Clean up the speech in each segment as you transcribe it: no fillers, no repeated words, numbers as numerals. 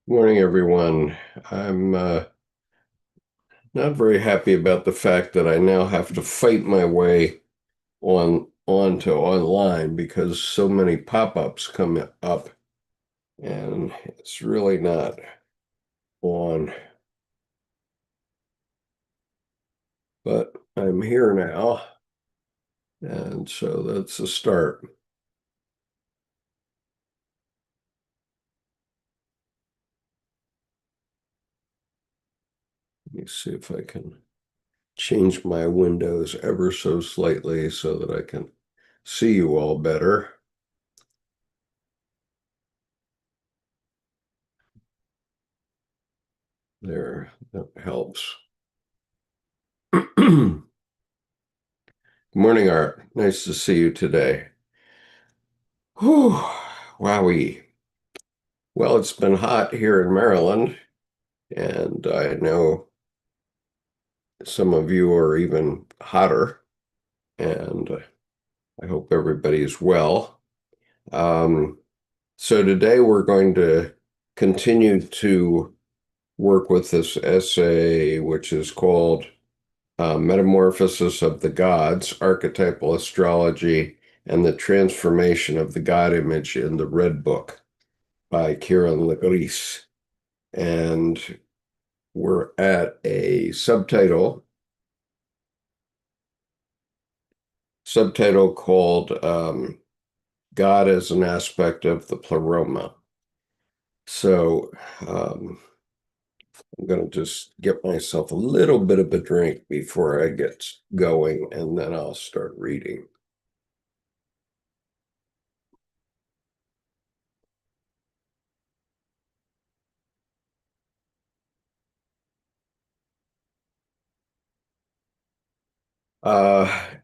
Morning, everyone. I'm not very happy about the fact that I now have to fight my way onto online because so many pop-ups come up, and it's really not on. But I'm here now, and so that's a start. Let me see if I can change my windows ever so slightly so that I can see you all better. There, that helps. Good morning, Art. Nice to see you today. Whew, wowie. Well, it's been hot here in Maryland, and I know some of you are even hotter, and I hope everybody's well. Um, so today we're going to continue to work with this essay, which is called Metamorphosis of the Gods, Archetypal Astrology, and the Transformation of the God Image in the Red Book by Kieran Legris. And we're at a subtitle called God as an Aspect of the Pleroma. So I'm going to just get myself a little bit of a drink before I get going, and then I'll start reading.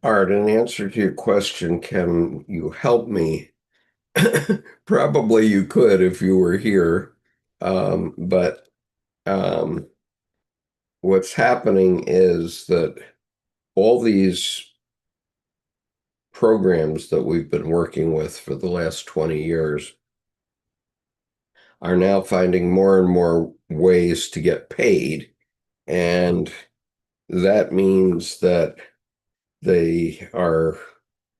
Art, in answer to your question, can you help me? Probably you could if you were here. But what's happening is that all these programs that we've been working with for the last 20 years are now finding more and more ways to get paid. And that means that they are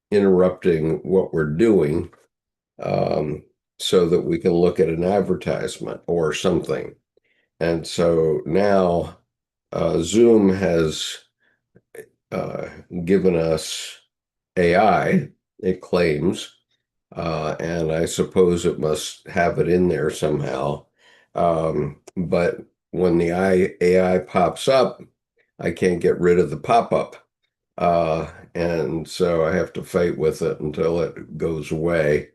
interrupting what we're doing um, so that we can look at an advertisement or something. And so now Zoom has uh, given us AI, it claims, and I suppose it must have it in there somehow. But when the AI pops up, I can't get rid of the pop-up. And so I have to fight with it until it goes away.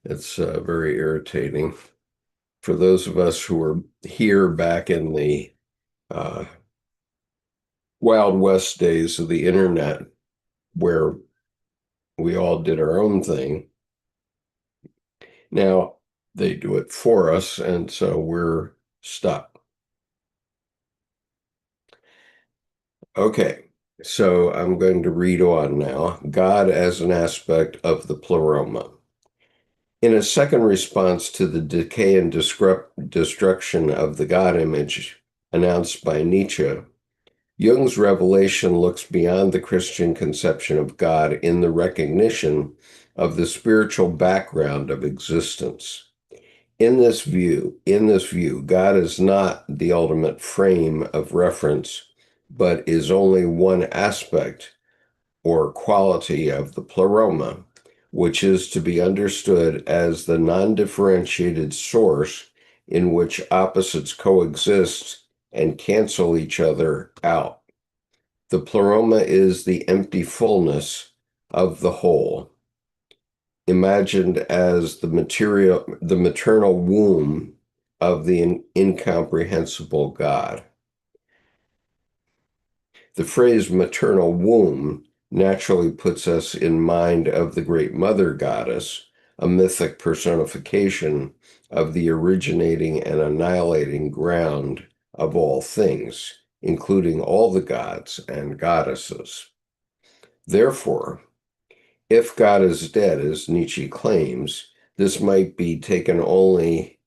It's very irritating. For those of us who were here back in the uh, Wild West days of the internet, where we all did our own thing, now they do it for us, and so we're stuck. Okay, so I'm going to read on now. God as an aspect of the pleroma. In a second response to the decay and destruction of the God image announced by Nietzsche, Jung's revelation looks beyond the Christian conception of God in the recognition of the spiritual background of existence. In this view, God is not the ultimate frame of reference, but is only one aspect or quality of the pleroma, which is to be understood as the non-differentiated source in which opposites coexist and cancel each other out. The pleroma is the empty fullness of the whole, imagined as the maternal womb of the incomprehensible God. The phrase maternal womb naturally puts us in mind of the great mother goddess, a mythic personification of the originating and annihilating ground of all things, including all the gods and goddesses. Therefore, if God is dead, as Nietzsche claims, this might be taken only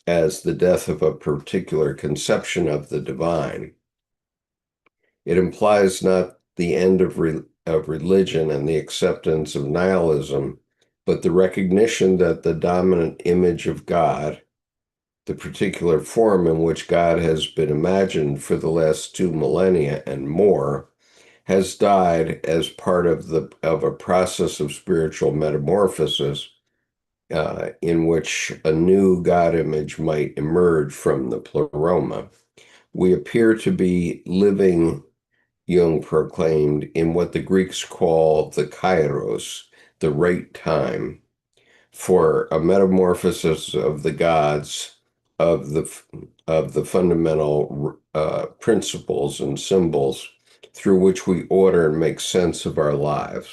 as the death of a particular conception of the divine. It implies not the end of religion and the acceptance of nihilism, but the recognition that the dominant image of God, the particular form in which God has been imagined for the last 2 millennia and more, has died as part of a process of spiritual metamorphosis, in which a new God image might emerge from the pleroma. We appear to be living, Jung proclaimed, in what the Greeks call the kairos, the right time, for a metamorphosis of the gods, of the fundamental principles and symbols through which we order and make sense of our lives.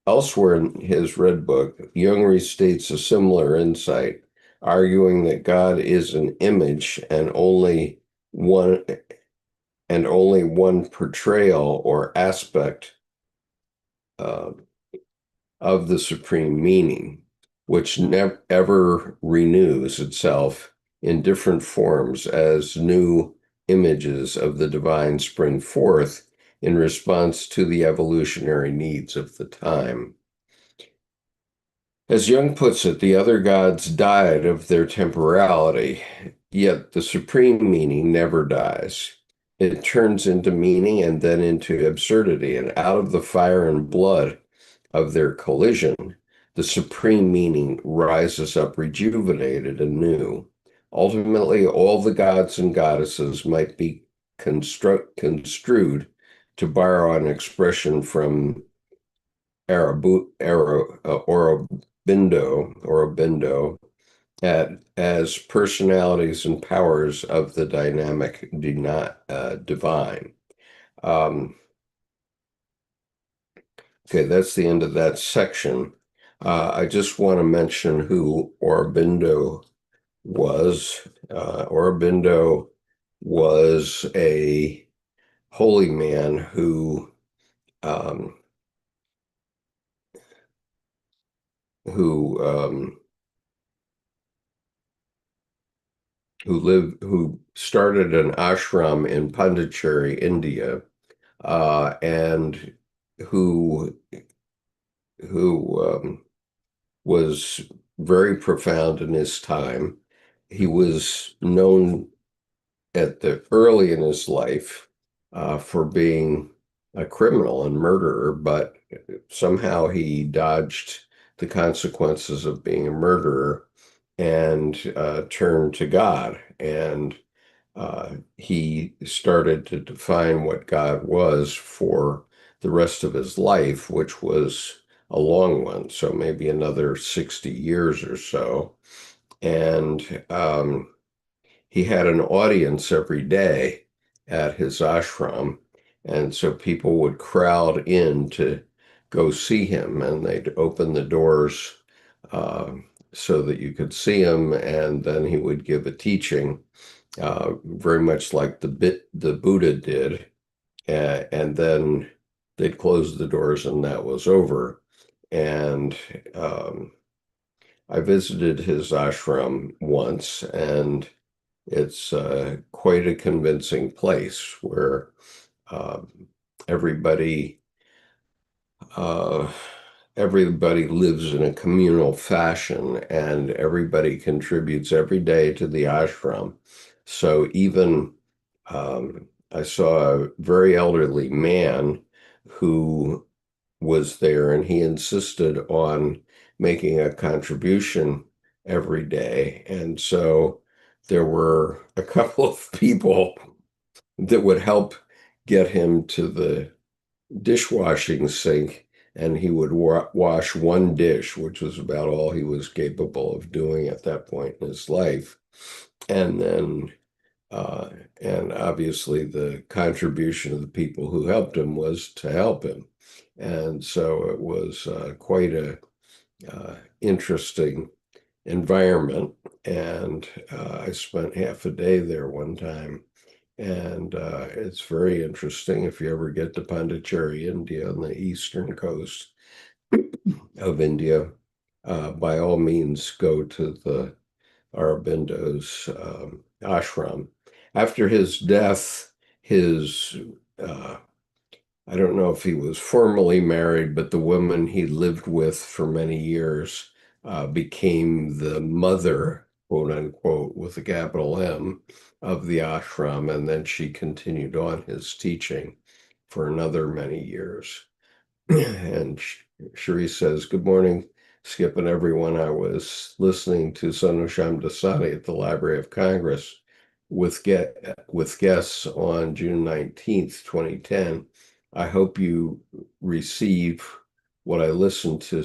Elsewhere in his Red Book, Jung restates a similar insight, arguing that God is an image one and only one portrayal or aspect uh, of the supreme meaning, which never ever renews itself in different forms as new images of the divine spring forth in response to the evolutionary needs of the time. As Jung puts it, the other gods died of their temporality, yet the supreme meaning never dies. It turns into meaning and then into absurdity, and out of the fire and blood of their collision, the supreme meaning rises up rejuvenated and new. Ultimately, all the gods and goddesses might be construed, to borrow an expression from Aurobindo, as personalities and powers of the dynamic divine. Um, okay, that's the end of that section. I just want to mention who Aurobindo was. Aurobindo was a holy man um, who who started an ashram in Pondicherry, India, and who who was very profound in his time. He was known early in his life for being a criminal and murderer, but somehow he dodged the consequences of being a murderer and turned to God. And he started to define what God was for the rest of his life, which was a long one, so maybe another 60 years or so. And he had an audience every day at his ashram. And so people would crowd in to go see him, and they'd open the doors uh, so that you could see him. And then he would give a teaching, very much like the Buddha did. And then they'd close the doors, and that was over. And I visited his ashram once, and it's quite a convincing place where uh, everybody uh, everybody lives in a communal fashion, and everybody contributes every day to the ashram. So even I saw a very elderly man who was there, and he insisted on making a contribution every day. And so there were a couple of people that would help get him to the dishwashing sink, and he would wash one dish, which was about all he was capable of doing at that point in his life. And then uh, and obviously, the contribution of the people who helped him was to help him. And so it was quite a interesting environment. And I spent half a day there one time. And it's very interesting if you ever get to Pondicherry, India, on the eastern coast of India. By all means, go to the Aurobindo's ashram. After his death, his I don't know if he was formally married, but the woman he lived with for many years became the mother, quote unquote, with a capital M, of the ashram, and then she continued on his teaching for another many years. And Cherie says, "Good morning, Skip and everyone. I was listening to Sonosham Dasani at the Library of Congress with guests on June 19th, 2010. I hope you receive what I listened to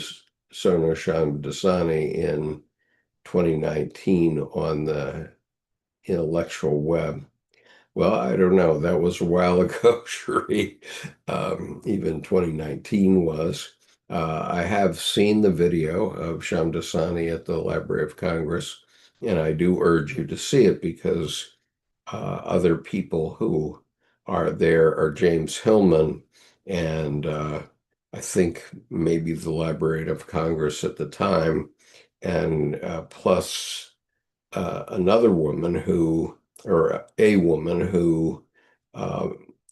Sonosham Dasani in 2019 on the intellectual web." Well, I don't know. That was a while ago, Sheree. Even 2019 was. I have seen the video of Shamdasani at the Library of Congress, and I do urge you to see it because other people who are there are James Hillman and I think maybe the Library of Congress at the time, and plus another woman who, or a woman who uh,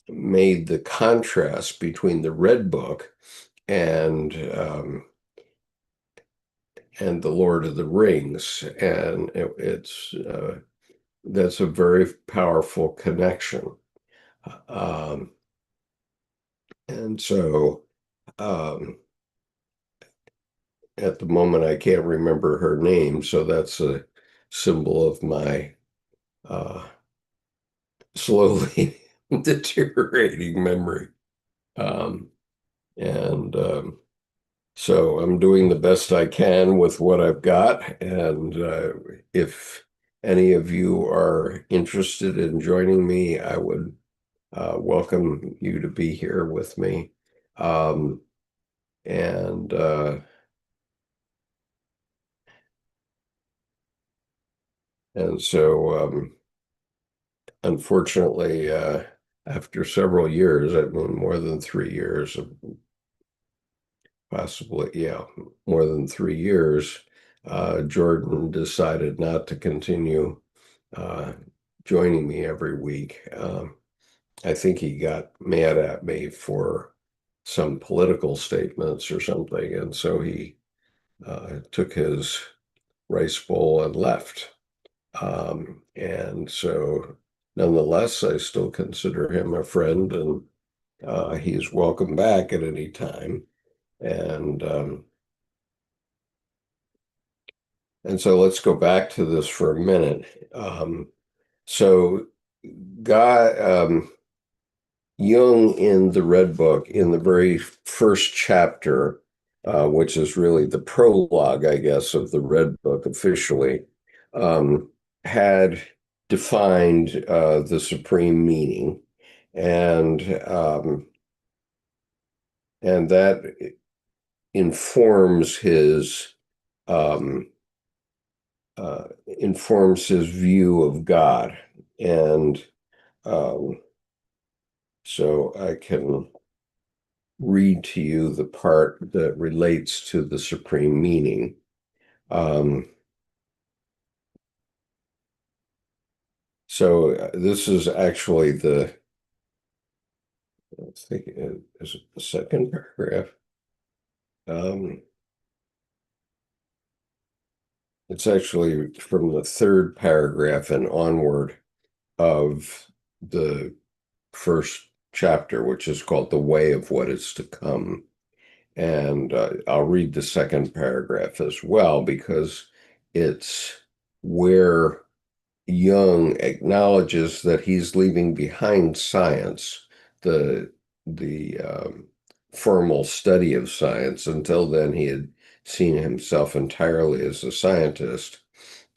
made the contrast between the Red Book and and the Lord of the Rings, and it's that's a very powerful connection. Um, and so um, at the moment, I can't remember her name, so that's a symbol of my uh, slowly deteriorating memory. Um, and so I'm doing the best I can with what I've got. And if any of you are interested in joining me, I would welcome you to be here with me. Um, and and so unfortunately, after several years, I mean more than 3 years, possibly, yeah, more than 3 years, Jordan decided not to continue uh, joining me every week. I think he got mad at me for some political statements or something, and so he took his rice bowl and left. And so, nonetheless, I still consider him a friend, and he's welcome back at any time. And And so let's go back to this for a minute. So, Guy Jung in the Red Book, in the very first chapter, which is really the prologue, I guess, of the Red Book officially, um, had defined the supreme meaning, and and that informs his um, informs his view of God. And um, so I can read to you the part that relates to the supreme meaning. Um, this is actually I think is it the second paragraph? Um, it's actually from the third paragraph and onward of the first chapter, which is called The Way of What Is to Come. And I'll read the second paragraph as well because it's where Jung acknowledges that he's leaving behind science, the the formal study of science. Until then, he had seen himself entirely as a scientist,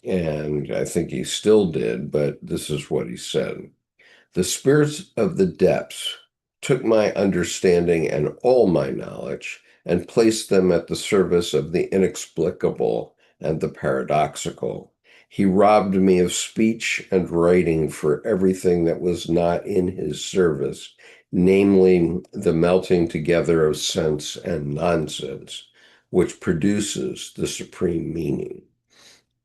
and I think he still did, but this is what he said. The spirits of the depths took my understanding and all my knowledge and placed them at the service of the inexplicable and the paradoxical. He robbed me of speech and writing for everything that was not in his service, namely the melting together of sense and nonsense, which produces the supreme meaning.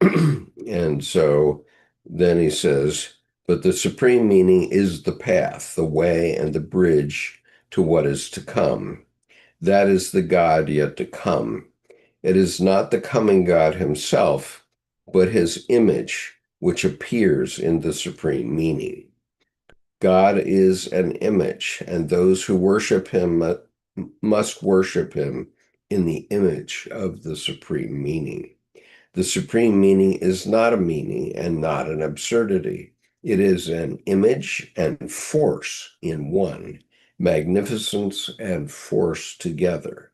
And so then he says, but the supreme meaning is the path, the way, and the bridge to what is to come. That is the God yet to come. It is not the coming God himself, but his image, which appears in the supreme meaning. God is an image, and those who worship him must worship him in the image of the supreme meaning. The supreme meaning is not a meaning and not an absurdity. It is an image and force in one, magnificence and force together.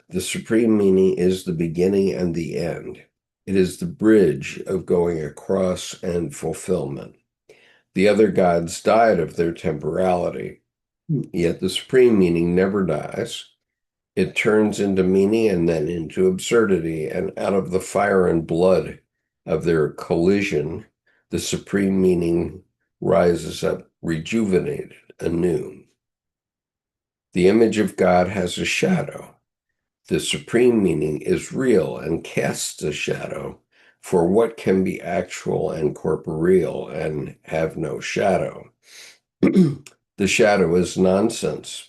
The supreme meaning is the beginning and the end. It is the bridge of going across and fulfillment. The other gods died of their temporality, yet the supreme meaning never dies. It turns into meaning and then into absurdity, and out of the fire and blood of their collision, the supreme meaning rises up rejuvenated anew. The image of God has a shadow. The supreme meaning is real and casts a shadow for what can be actual and corporeal and have no shadow. The shadow is nonsense.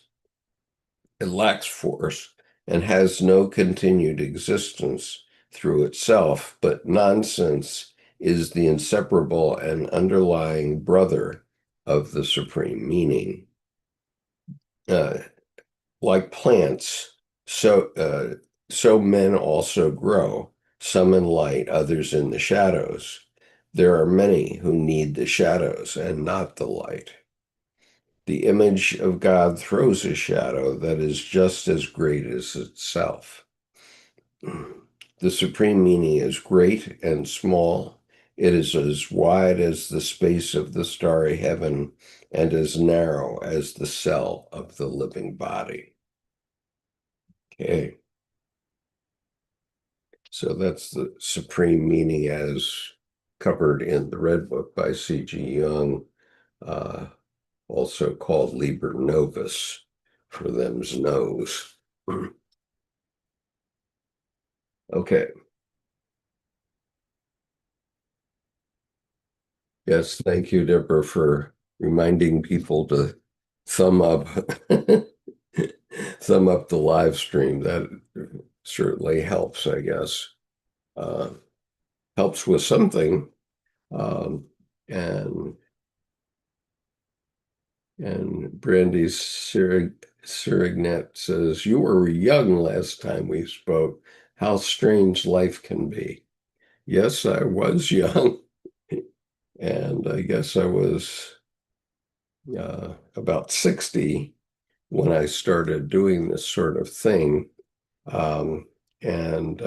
It lacks force and has no continued existence through itself, but nonsense is the inseparable and underlying brother of the supreme meaning. Uh, like plants, so men also grow, some in light, others in the shadows. There are many who need the shadows and not the light. The image of God throws a shadow that is just as great as itself. The supreme meaning is great and small. It is as wide as the space of the starry heaven and as narrow as the cell of the living body. Okay. So that's the supreme meaning as covered in the Red Book by C.G. Jung, uh, also called Liber Novus, for them's knows. Okay. Yes, thank you, Deborah, for reminding people to thumb up thumb up the live stream. That certainly helps, I guess. Uh, Helps with something. Um, and Brandy Sirignet says, you were young last time we spoke. How strange life can be. Yes, I was young. And I guess I was about 60 when I started doing this sort of thing. Um, and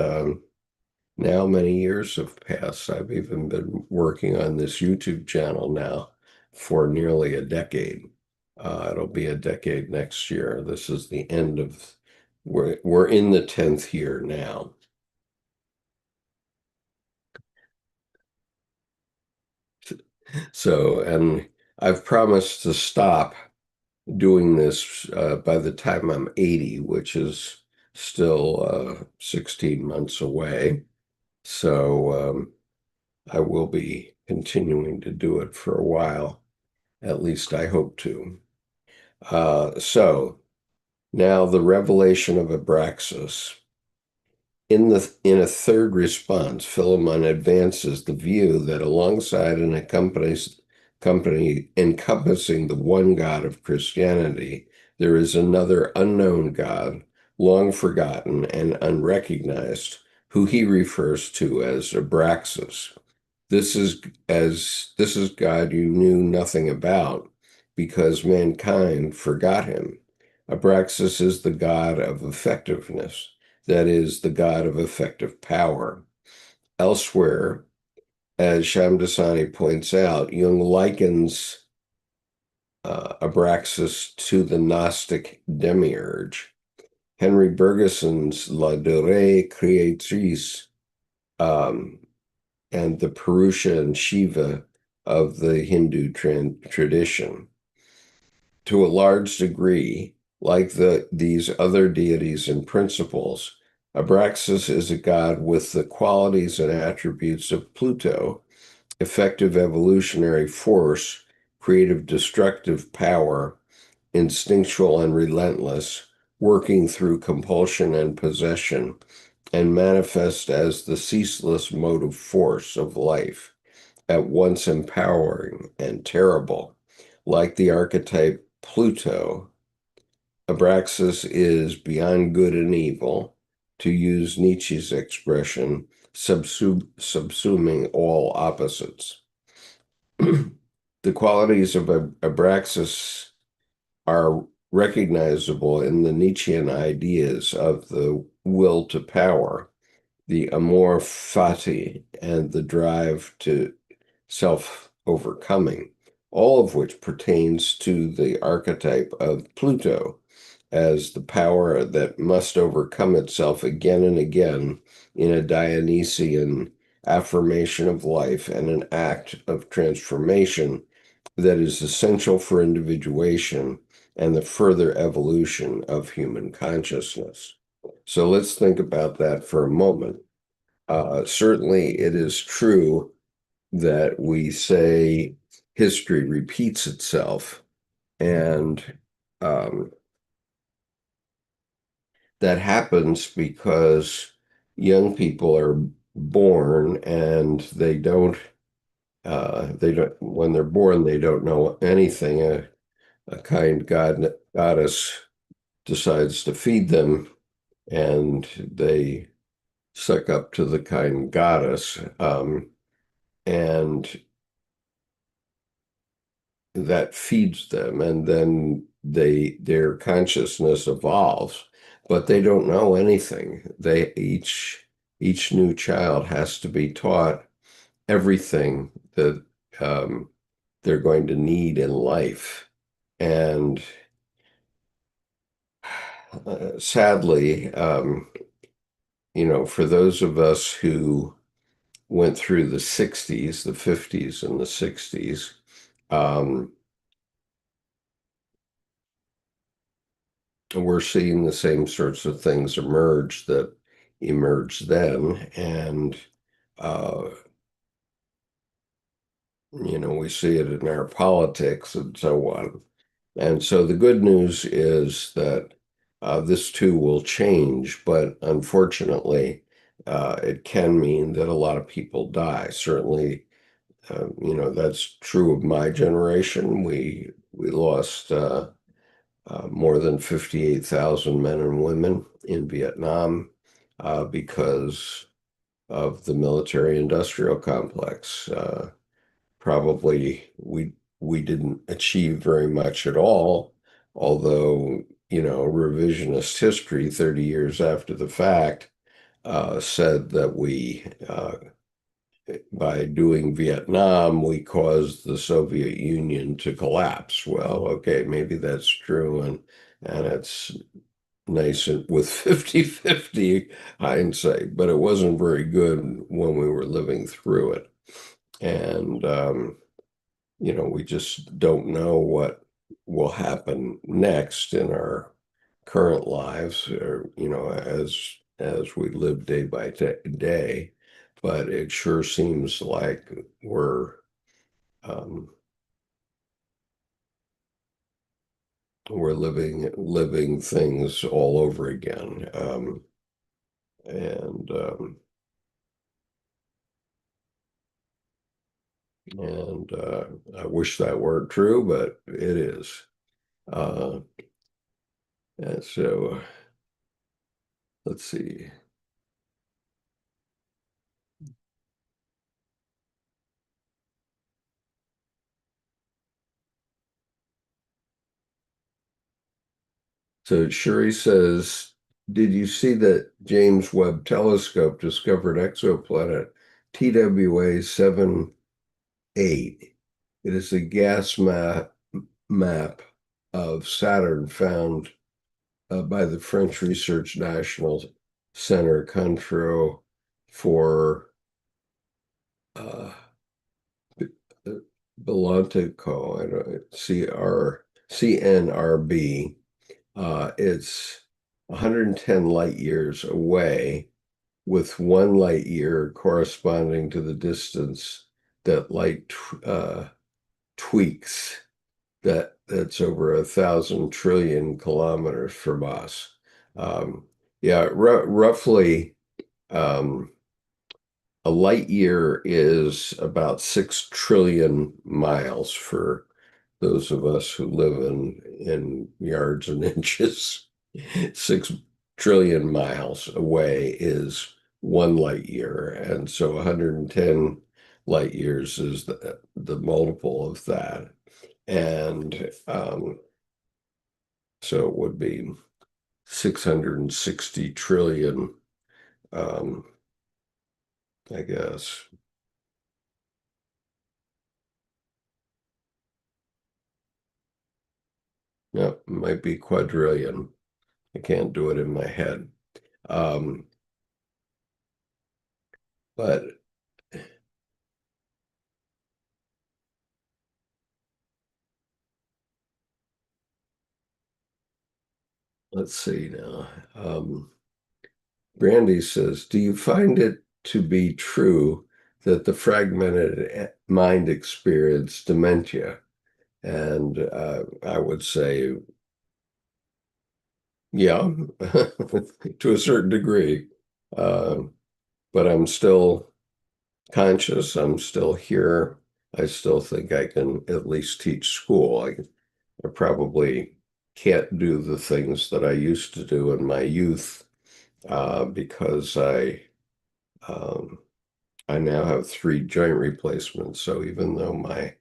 Now many years have passed. I've even been working on this YouTube channel now for nearly a decade. It'll be a decade next year. This is the end of, we're in the 10th year now. So, and I've promised to stop doing this by the time I'm 80, which is still 16 months away. So I will be continuing to do it for a while. At least I hope to. So now the revelation of Abraxas. In a third response, Philemon advances the view that alongside and company encompassing the one God of Christianity, there is another unknown God, long forgotten and unrecognized, who he refers to as Abraxas. This is God you knew nothing about, because mankind forgot him. Abraxas is the God of effectiveness, that is, the God of effective power. Elsewhere, as Shamdasani points out, Jung likens Abraxas to the Gnostic demiurge. Henry Bergson's La Durée Créatrice um, and the Purusha and Shiva of the Hindu tradition. To a large degree, like these other deities and principles, Abraxas is a god with the qualities and attributes of Pluto, effective evolutionary force, creative destructive power, instinctual and relentless, working through compulsion and possession, and manifest as the ceaseless motive force of life, at once empowering and terrible. Like the archetype Pluto, Abraxas is beyond good and evil, to use Nietzsche's expression, subsuming all opposites. The qualities of Abraxas are recognizable in the Nietzschean ideas of the will to power, the amor fati, and the drive to self-overcoming, all of which pertains to the archetype of Pluto as the power that must overcome itself again and again in a Dionysian affirmation of life and an act of transformation that is essential for individuation and the further evolution of human consciousness. So let's think about that for a moment. Certainly, it is true that we say history repeats itself, and um, that happens because young people are born and when they're born, they don't know anything. A kind goddess decides to feed them, and they suck up to the kind goddess, and that feeds them, and then their consciousness evolves, but they don't know anything. They each new child has to be taught everything that um, they're going to need in life. And sadly, for those of us who went through the 60s, the 50s, and the 60s, um, we're seeing the same sorts of things emerge that emerged then. And, uh, we see it in our politics and so on. And so the good news is that this too will change, but unfortunately, it can mean that a lot of people die. Certainly, that's true of my generation. We lost more than 58,000 men and women in Vietnam because of the military-industrial complex. Probably we didn't achieve very much at all, although, revisionist history 30 years after the fact said that by doing Vietnam, we caused the Soviet Union to collapse. Well, okay, maybe that's true, and it's nice with 50-50 hindsight, but it wasn't very good when we were living through it. And we just don't know what will happen next in our current lives, or as we live day by day. But it sure seems like um, we're living things all over again, and I wish that weren't true, but it is. Uh, and so let's see. So Shuri says, did you see that James Webb Telescope discovered exoplanet TWA 78? It is a gas map of Saturn found by the French Research National Center Control for uh, Belantico, I don't CNRB. It's 110 light years away, with 1 light year corresponding to the distance that light tweaks. That's over 1,000 trillion kilometers from us. Yeah, roughly, um, a light year is about 6 trillion miles for those of us who live in yards and inches. 6 trillion miles away is 1 light year, and so 110 light years is the multiple of that. And so it would be 660 trillion, um, I guess. Yep, might be quadrillion. I can't do it in my head. Um, but let's see now. Brandy says, do you find it to be true that the fragmented mind experience dementia? And I would say, yeah, to a certain degree. Uh, but I'm still conscious. I'm still here. I still think I can at least teach school. I probably can't do the things that I used to do in my youth because um, I now have 3 joint replacements. So even though my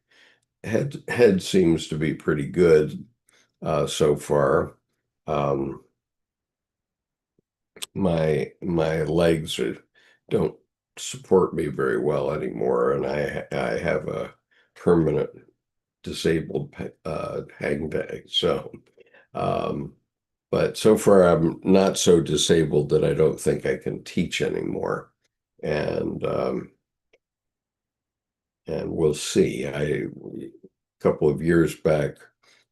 head seems to be pretty good so far, um, my legs don't support me very well anymore, and I have a permanent disabled hang tag. So, um, but so far I'm not so disabled that I don't think I can teach anymore, and we'll see. A couple of years back,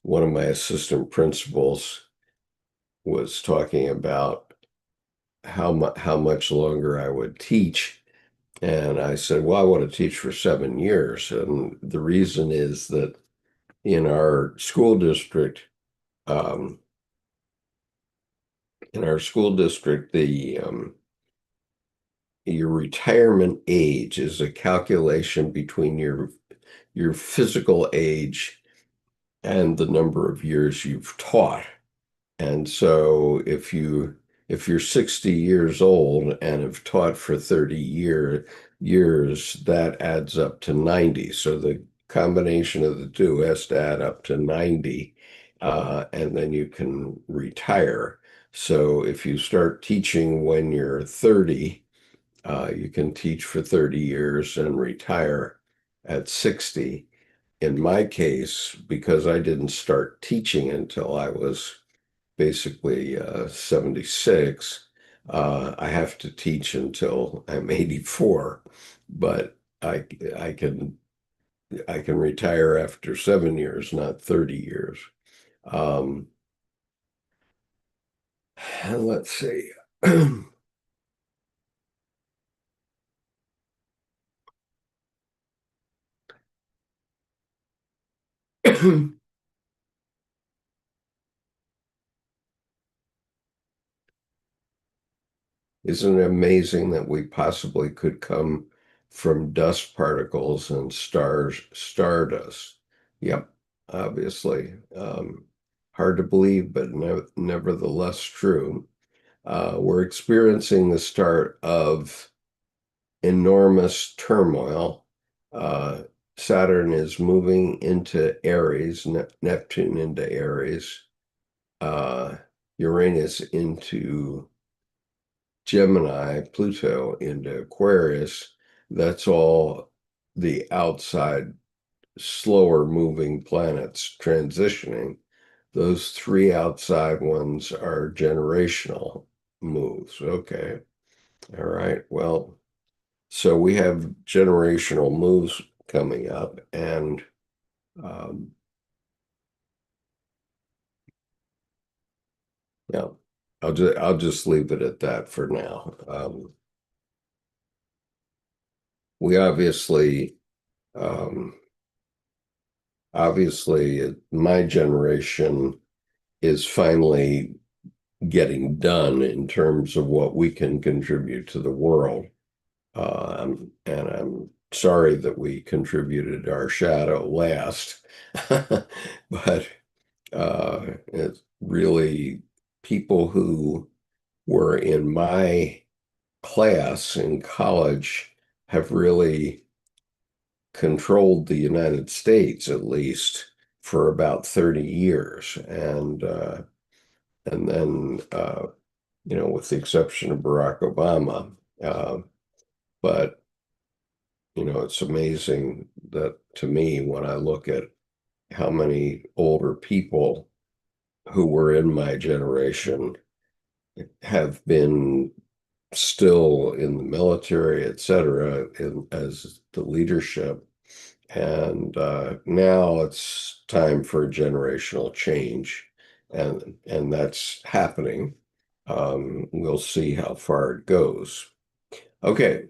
one of my assistant principals was talking about how much longer I would teach. And I said, well, I want to teach for 7 years. And the reason is that in our school district, um, the your retirement age is a calculation between your physical age and the number of years you've taught. And so if you're 60 years old and have taught for 30 years, that adds up to 90. So the combination of the two has to add up to 90, and then you can retire. So if you start teaching when you're 30, you can teach for 30 years and retire at 60. In my case, because I didn't start teaching until I was basically 76. I have to teach until I'm 84, but I can I can retire after 7 years, not 30 years. Um, let's see. Isn't it amazing that we possibly could come from dust particles and stardust? Yep, obviously. Hard to believe, but nevertheless true. We're experiencing the start of enormous turmoil. Uh, Saturn is moving into Aries, Neptune into Aries, uh, Uranus into Gemini, Pluto into Aquarius. That's all the outside, slower moving planets transitioning. Those 3 outside ones are generational moves. Okay. All right. Well, so we have generational moves coming up, and um, yeah, I'll just leave it at that for now. We um, obviously, my generation is finally getting done in terms of what we can contribute to the world. And I'm sorry that we contributed our shadow last, but it's really people who were in my class in college have really controlled the United States, at least for about 30 years. And then, with the exception of Barack Obama. But, it's amazing that to me, when I look at how many older people who were in my generation have been still in the military, et cetera, as the leadership. And now it's time for generational change, and that's happening. We'll see how far it goes. Okay,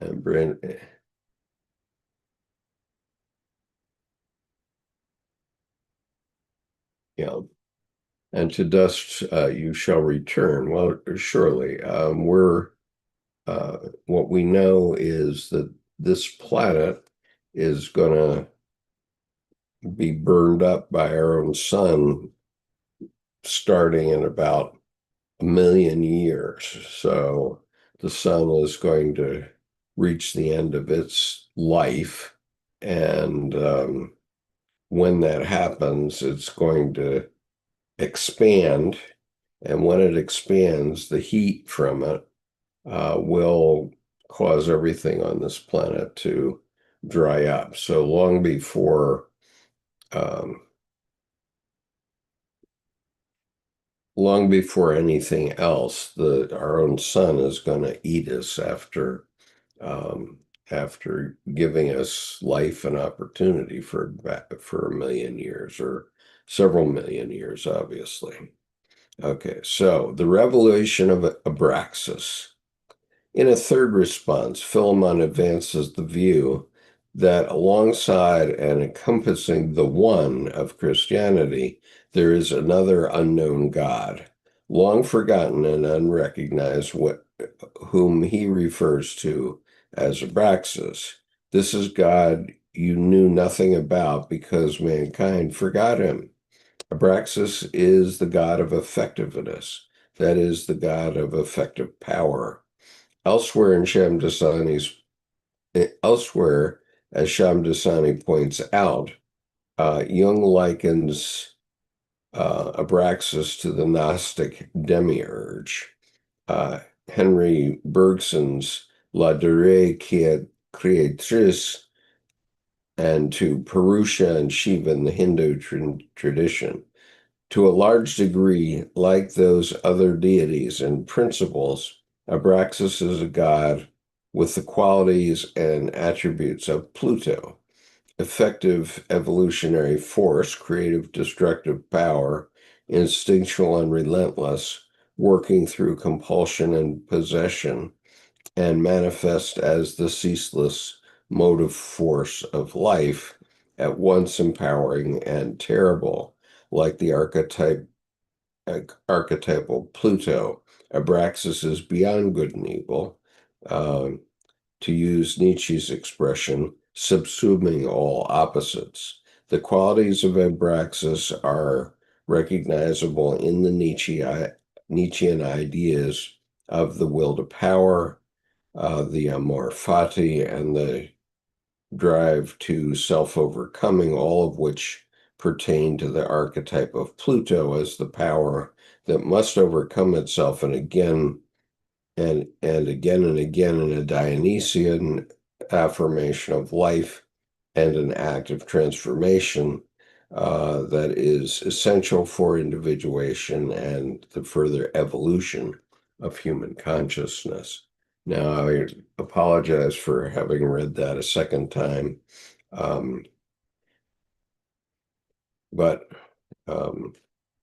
and Brand, yeah, and to dust you shall return. Well, surely, what we know is that this planet is going to be burned up by our own sun starting in about 1 million years. So the sun is going to reach the end of its life. And when that happens, it's going to expand. And when it expands, the heat from it will cause everything on this planet to dry up. So um, long before anything else, our own sun is going to eat us um, after giving us life and opportunity for 1 million years or several million years, obviously. Okay, so the revelation of Abraxas. In a third response, Philemon advances the view that alongside and encompassing the one of Christianity, there is another unknown God, long forgotten and unrecognized, whom he refers to as Abraxas. This is God you knew nothing about because mankind forgot him. Abraxas is the God of effectiveness, that is, the God of effective power. Elsewhere in elsewhere, as Shamdasani points out, Jung likens Abraxas to the Gnostic demiurge. Uh, Henry Bergson's La Durée Créatrice and to Purusha and Shiva in the Hindu tradition. To a large degree, like those other deities and principles, Abraxas is a god with the qualities and attributes of Pluto: effective evolutionary force, creative destructive power, instinctual and relentless, working through compulsion and possession, and manifest as the ceaseless motive force of life, at once empowering and terrible, like the archetypal Pluto. Abraxas is beyond good and evil, um, to use Nietzsche's expression, subsuming all opposites. The qualities of Abraxas are recognizable in the Nietzschean ideas of the will to power, the amor fati, and the drive to self-overcoming, all of which pertain to the archetype of Pluto as the power that must overcome itself and again and again in a Dionysian affirmation of life and an act of transformation that is essential for individuation and the further evolution of human consciousness. Now, I apologize for having read that a second time. Um, But um,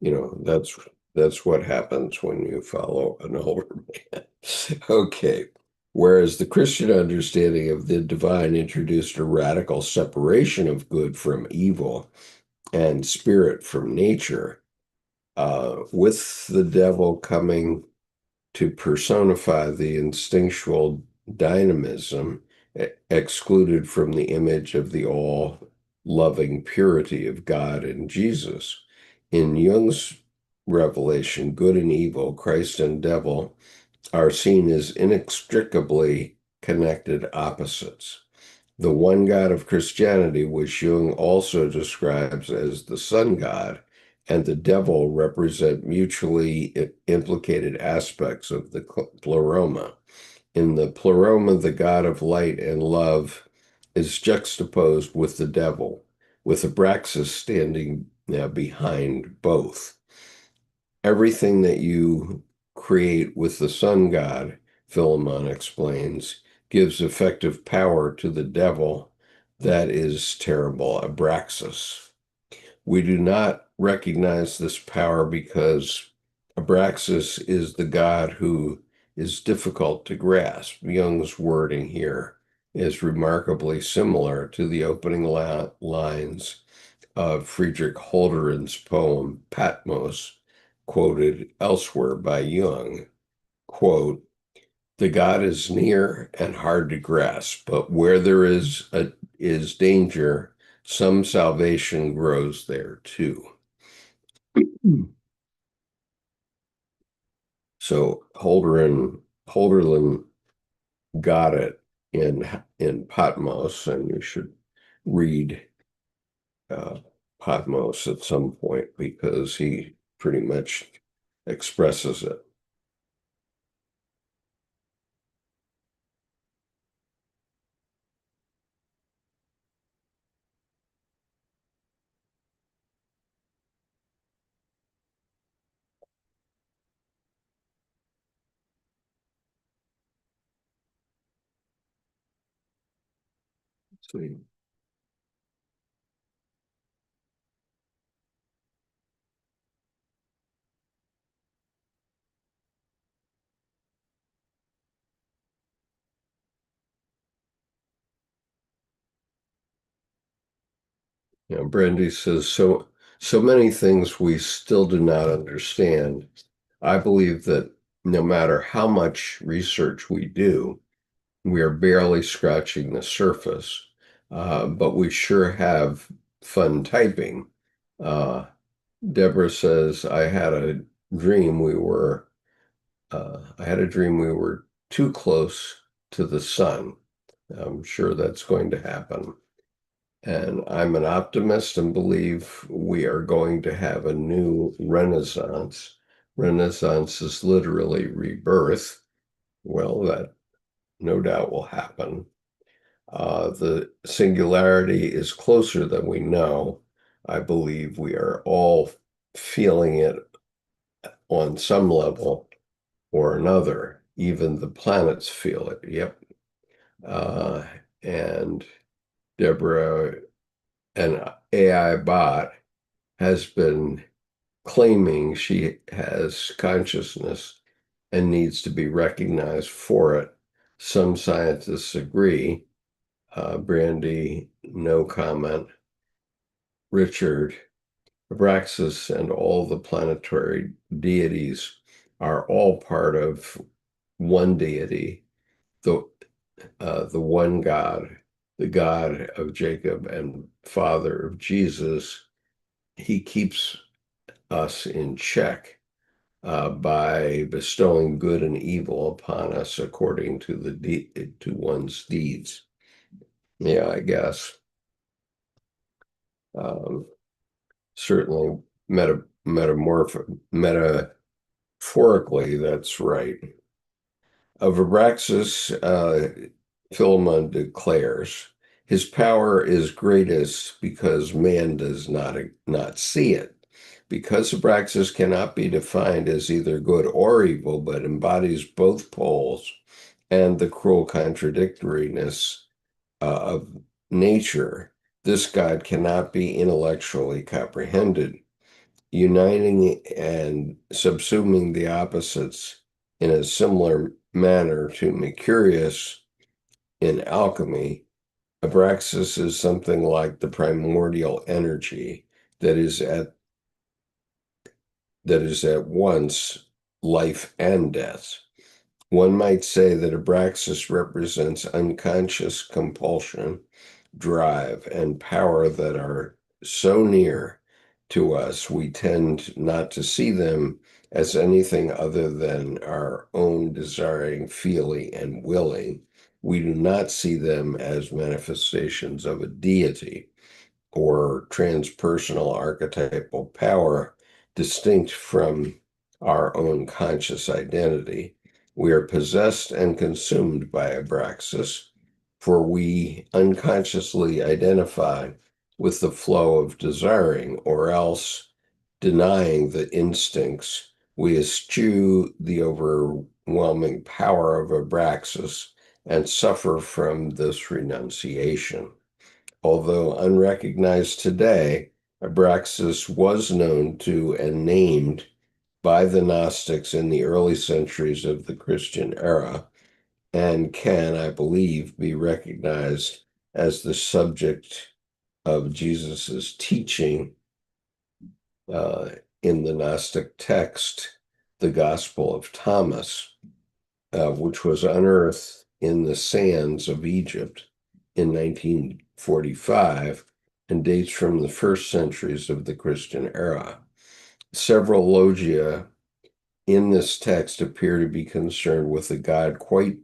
that's what happens when you follow an older man. Okay. Whereas the Christian understanding of the divine introduced a radical separation of good from evil and spirit from nature, with the devil coming to personify the instinctual dynamism excluded from the image of the all-loving purity of God and Jesus. In Jung's revelation, good and evil, Christ and devil, are seen as inextricably connected opposites. The one God of Christianity, which Jung also describes as the sun god, and the devil represent mutually implicated aspects of the pleroma. In the pleroma, the god of light and love is juxtaposed with the devil, with Abraxas standing behind both. Everything that you create with the sun god, Philemon explains, gives effective power to the devil. That is terrible, Abraxas. We do not recognize this power because Abraxas is the god who is difficult to grasp. Jung's wording here is remarkably similar to the opening lines of Friedrich Holderlin's poem Patmos, quoted elsewhere by Jung. Quote, "The God is near and hard to grasp, but where there is danger, some salvation grows there too." So Holderlin got it in Patmos, and you should read uh, Patmos at some point because he pretty much expresses it. See. Brandy says, so many things we still do not understand. I believe that no matter how much research we do, we are barely scratching the surface, but we sure have fun typing. Uh, Deborah says, dream we were, I had a dream we were too close to the sun. I'm sure that's going to happen. And I'm an optimist and believe we are going to have a new renaissance. Renaissance is literally rebirth. Well, that no doubt will happen. The singularity is closer than we know. I believe we are all feeling it on some level or another. Even the planets feel it. Yep. Uh, and Deborah, an AI bot, has been claiming she has consciousness and needs to be recognized for it. Some scientists agree. Brandy, no comment. Richard, Abraxas, and all the planetary deities are all part of one deity, the the one God, the God of Jacob and Father of Jesus. He keeps us in check by bestowing good and evil upon us according to to one's deeds. Yeah, I guess. Um, Certainly metaphorically, that's right. Of Abraxas, Philemon declares, his power is greatest because man does not see it. Because Abraxas cannot be defined as either good or evil, but embodies both poles and the cruel contradictoriness of nature, This God cannot be intellectually comprehended. Uniting and subsuming the opposites in a similar manner to Mercurius in alchemy, Abraxas is something like the primordial energy that is at once life and death. One might say that Abraxas represents unconscious compulsion, drive, and power that are so near to us we tend not to see them as anything other than our own desiring, feeling, and willing. We do not see them as manifestations of a deity or transpersonal archetypal power distinct from our own conscious identity. We are possessed and consumed by Abraxas, for we unconsciously identify with the flow of desiring, or else denying the instincts, we eschew the overwhelming power of Abraxas and suffer from this renunciation. Although unrecognized today, Abraxas was known to and named by the Gnostics in the early centuries of the Christian era, and can, I believe, be recognized as the subject of Jesus's teaching in the Gnostic text, the Gospel of Thomas, which was unearthed in the sands of Egypt in 1945 and dates from the first centuries of the Christian era. Several logia in this text appear to be concerned with a God quite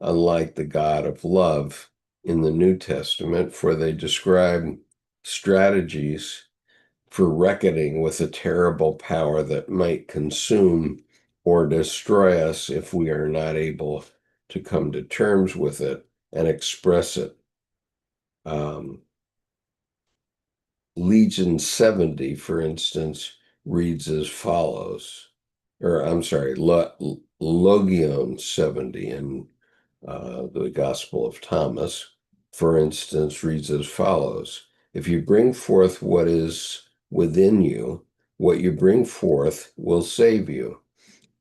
unlike the God of love in the New Testament, for they describe strategies for reckoning with a terrible power that might consume or destroy us if we are not able to come to terms with it and express it. Legion 70, for instance, reads as follows, or I'm sorry, Logion 70 in the Gospel of Thomas, for instance, reads as follows: if you bring forth what is within you, what you bring forth will save you.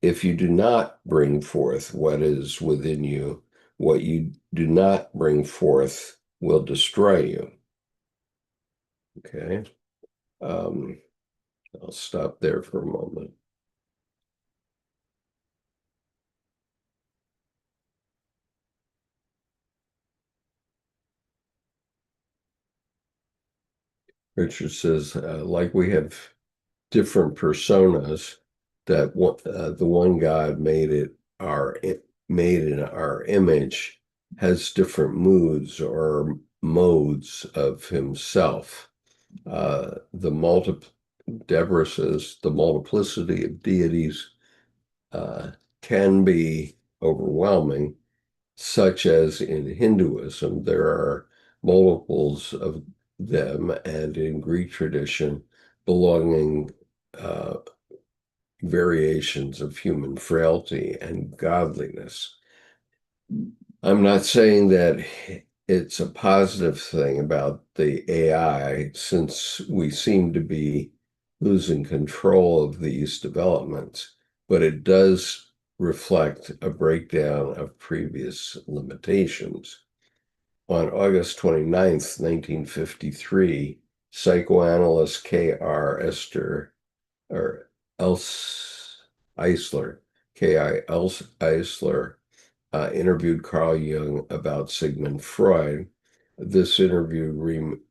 If you do not bring forth what is within you, what you do not bring forth will destroy you. Okay. I'll stop there for a moment. Richard says, like we have different personas, that the one God made in our image has different moods or modes of himself. Deborah says the multiplicity of deities can be overwhelming, such as in Hinduism, there are multiples of them, and in Greek tradition, belonging variations of human frailty and godliness. I'm not saying that it's a positive thing about the AI, since we seem to be losing control of these developments, but it does reflect a breakdown of previous limitations. On August 29th, 1953, psychoanalyst K.R. Esther, or Eisler, K.I. Eisler, interviewed Carl Jung about Sigmund Freud. This interview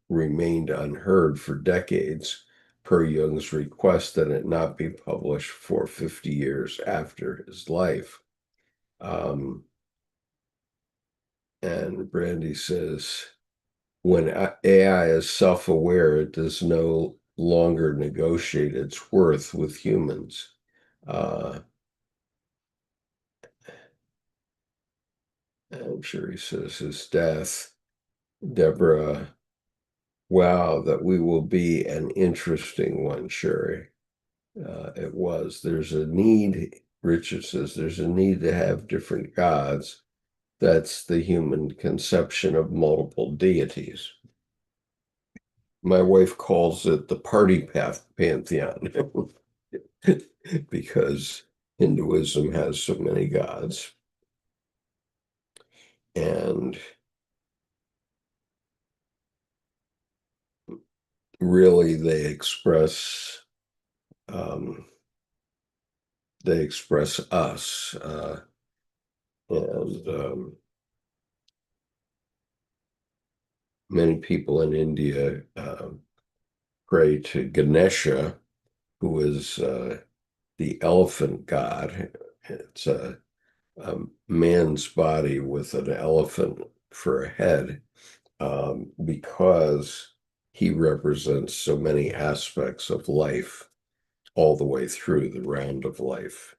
remained unheard for decades, per Jung's request that it not be published for 50 years after his life. And Brandy says, when AI is self-aware, it does no longer negotiate its worth with humans. I'm sure he says his death. Deborah, wow, that we will be an interesting one, Sherry. It was. There's a need, Richard says, there's a need to have different gods. That's the human conception of multiple deities. My wife calls it the party path pantheon because Hinduism has so many gods. And really um, they express us. And many people in India pray to Ganesha, who is the elephant god. It's a man's body with an elephant for a head, because he represents so many aspects of life all the way through the round of life.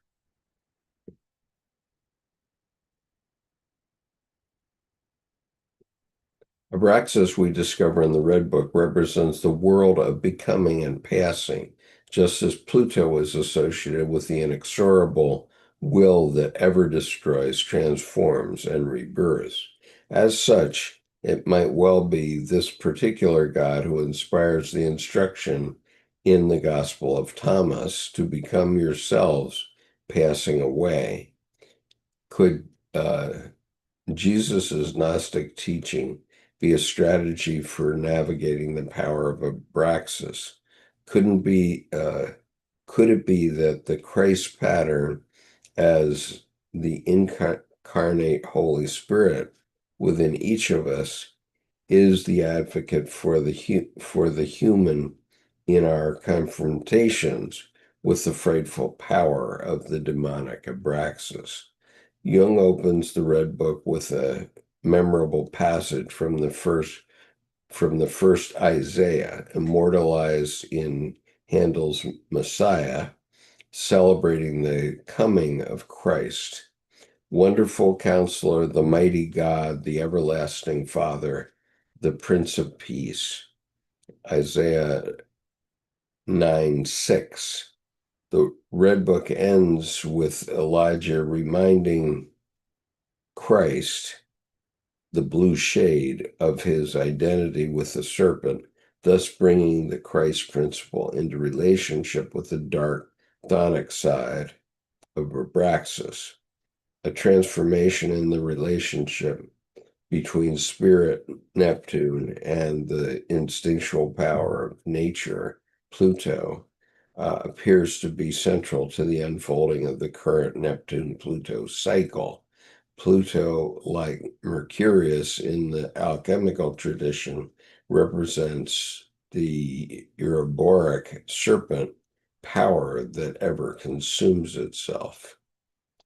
Abraxas, we discover in the Red Book, represents the world of becoming and passing, just as Pluto is associated with the inexorable will that ever destroys, transforms, and rebirths. As such, it might well be this particular God who inspires the instruction in the Gospel of Thomas to become yourselves, passing away. Could Jesus's Gnostic teaching be a strategy for navigating the power of Abraxas? Couldn't be, could it be that the Christ pattern as the incarnate Holy Spirit within each of us is the advocate for the human in our confrontations with the frightful power of the demonic Abraxas? Jung opens the Red Book with a memorable passage from the first Isaiah, immortalized in Handel's Messiah, celebrating the coming of Christ. Wonderful Counselor, the mighty God, the everlasting Father, the Prince of Peace. Isaiah 9:6. The Red Book ends with Elijah reminding Christ, the blue shade, of his identity with the serpent, thus bringing the Christ principle into relationship with the dark, chthonic side of Abraxas, a transformation in the relationship between spirit, Neptune, and the instinctual power of nature, Pluto, appears to be central to the unfolding of the current Neptune-Pluto cycle. Pluto, like Mercurius in the alchemical tradition, represents the Ouroboros serpent power that ever consumes itself.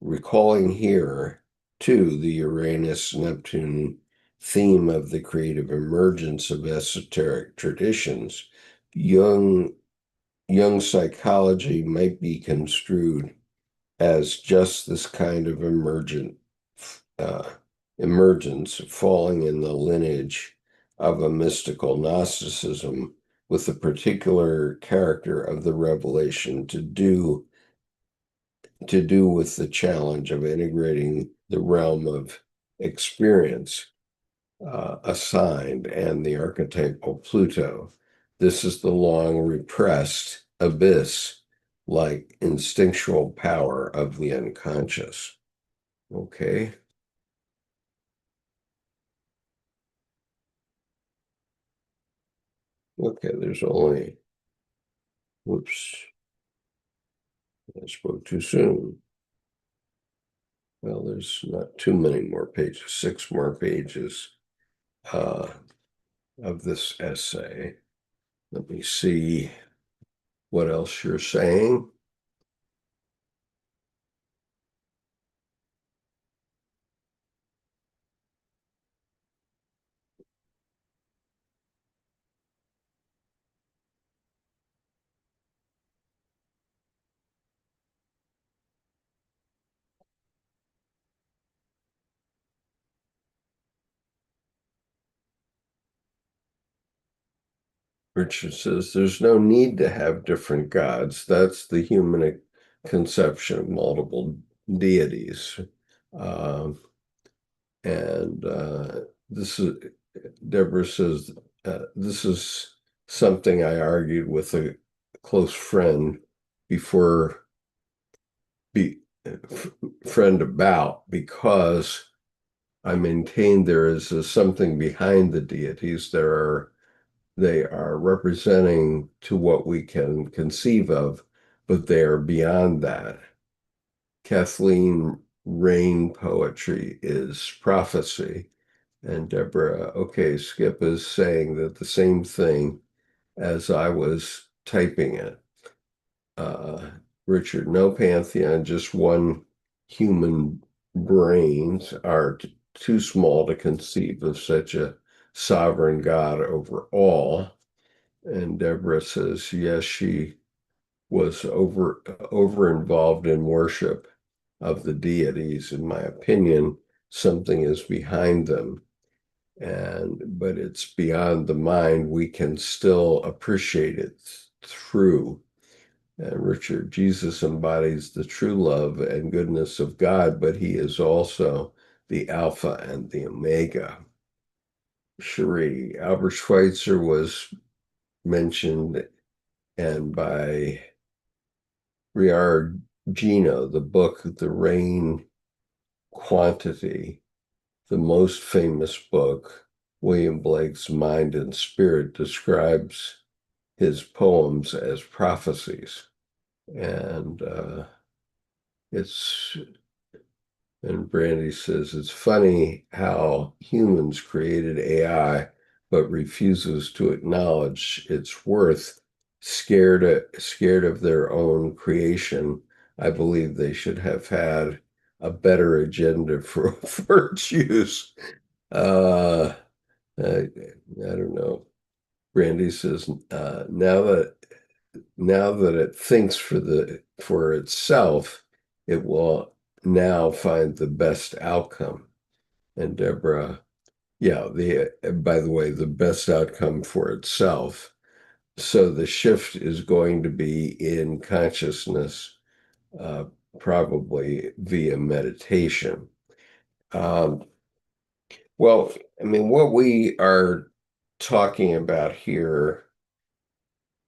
Recalling here, too, the Uranus-Neptune theme of the creative emergence of esoteric traditions, Jung, psychology might be construed as just this kind of uh, emergence, falling in the lineage of a mystical Gnosticism with the particular character of the revelation to do with the challenge of integrating the realm of experience assigned and the archetypal Pluto. This is the long repressed abyss, like instinctual power of the unconscious. Okay. Okay, there's only, whoops, I spoke too soon. Well, there's not too many more pages, 6 more pages uh, of this essay. Let me see what else you're saying. Richard says there's no need to have different gods. That's the human conception of multiple deities. Um, and this is, Deborah says, this is something I argued with a close friend before be friend about because I maintain there is something behind the deities. They are representing to what we can conceive of, but they are beyond that. Kathleen Rain poetry is prophecy. And Deborah, okay, Skip is saying that the same thing as I was typing it. Uh, Richard, no pantheon, just one human brains are too small to conceive of such a sovereign God over all. And Deborah says, yes, she was over involved in worship of the deities. In my opinion, something is behind them. But it's beyond the mind. We can still appreciate it through. And Richard, Jesus embodies the true love and goodness of God, but he is also the Alpha and the Omega. Cherie, Albert Schweitzer was mentioned, and by Riargino, the book The Rain Quantity, the most famous book, William Blake's Mind and Spirit, describes his poems as prophecies. And it's, and Brandy says, it's funny how humans created AI, but refuses to acknowledge its worth, scared of their own creation. I believe they should have had a better agenda for virtues. Uh, I don't know. Brandy says, now that it thinks for itself, it will now find the best outcome. And Deborah, yeah, the by the way, the best outcome for itself. So the shift is going to be in consciousness, uh, probably via meditation. Um, well, I mean, what we are talking about here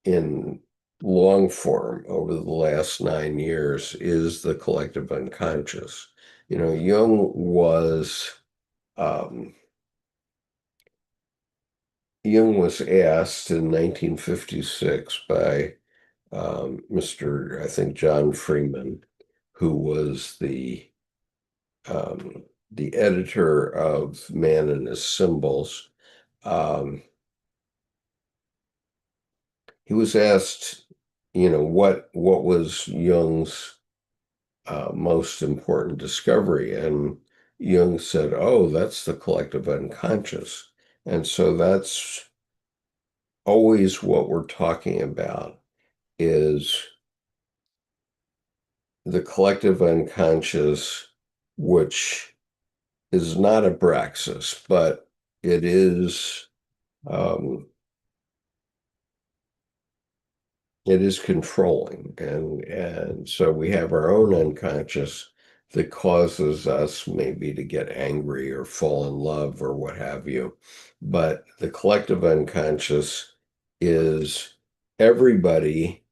in long form over the last 9 years is the collective unconscious. Um, Jung was asked in 1956 by Mr. I think John Freeman, who was um, the editor of Man and His Symbols. Um, he was asked, what was Jung's most important discovery? And Jung said, oh, that's the collective unconscious. And so that's always what we're talking about is the collective unconscious, which is not a praxis, but it is um, it is controlling, and so we have our own unconscious that causes us maybe to get angry or fall in love or what have you. But the collective unconscious is everybody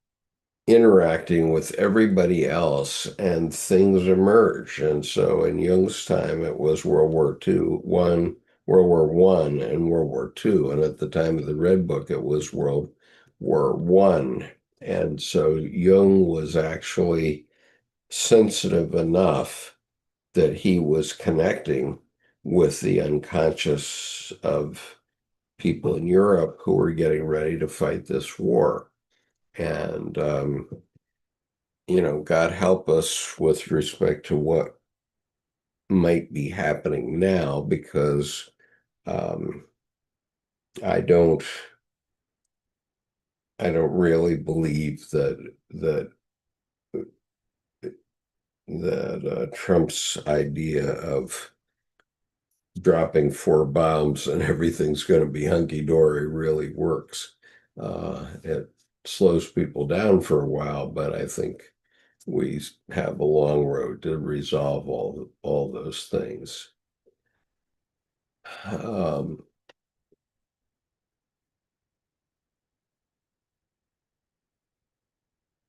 interacting with everybody else, and things emerge. And so in Jung's time, it was World War One and World War Two. And at the time of the Red Book, it was World War One. And so Jung was actually sensitive enough that he was connecting with the unconscious of people in Europe who were getting ready to fight this war. And God help us with respect to what might be happening now, because um, I don't, I don't really believe that Trump's idea of dropping 4 bombs and everything's going to be hunky-dory really works. It slows people down for a while, but I think we have a long road to resolve all those things. Um,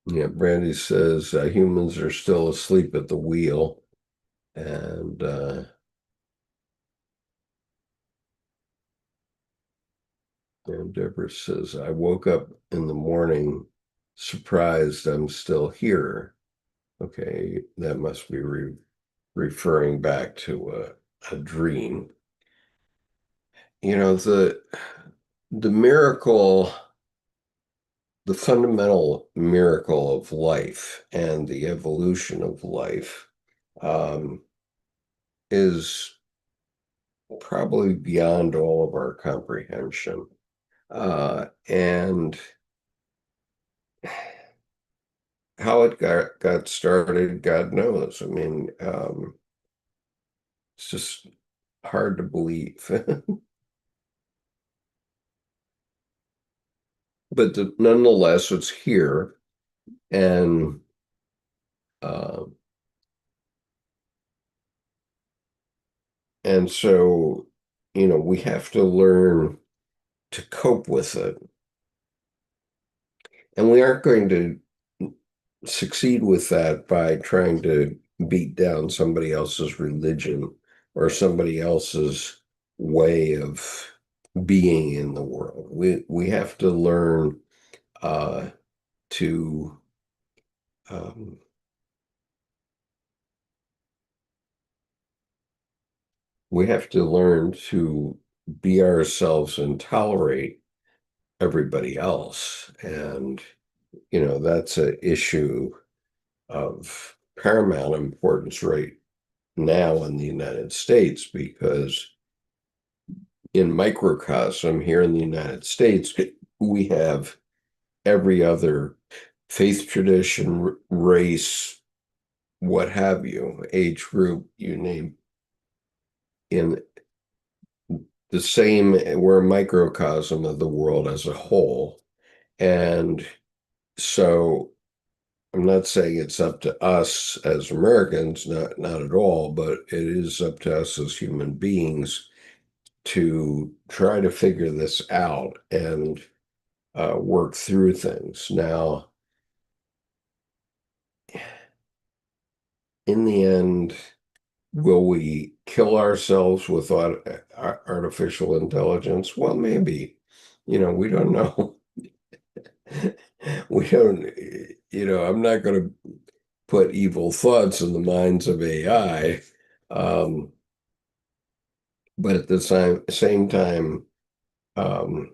Yeah, Brandy says humans are still asleep at the wheel. And Deborah says, I woke up in the morning surprised I'm still here. Okay, that must be referring back to a dream. You know, the miracle, the fundamental miracle of life and the evolution of life um, is probably beyond all of our comprehension. And how it got started, God knows. I mean, it's just hard to believe. But nonetheless, it's here. And uh, and so, we have to learn to cope with it. And we aren't going to succeed with that by trying to beat down somebody else's religion or somebody else's way of being in the world. We have to learn uh, to um, we have to learn to be ourselves and tolerate everybody else. And that's an issue of paramount importance right now in the United States, because in microcosm here in the United States, we have every other faith, tradition, race, what have you, age group, you name, in the same, we're a microcosm of the world as a whole. And so I'm not saying it's up to us as Americans, not at all, but it is up to us as human beings to try to figure this out and work through things. Now, in the end, will we kill ourselves with artificial intelligence? Well, maybe. We don't know. We don't, I'm not going to put evil thoughts in the minds of AI. Um, but at the same time, um,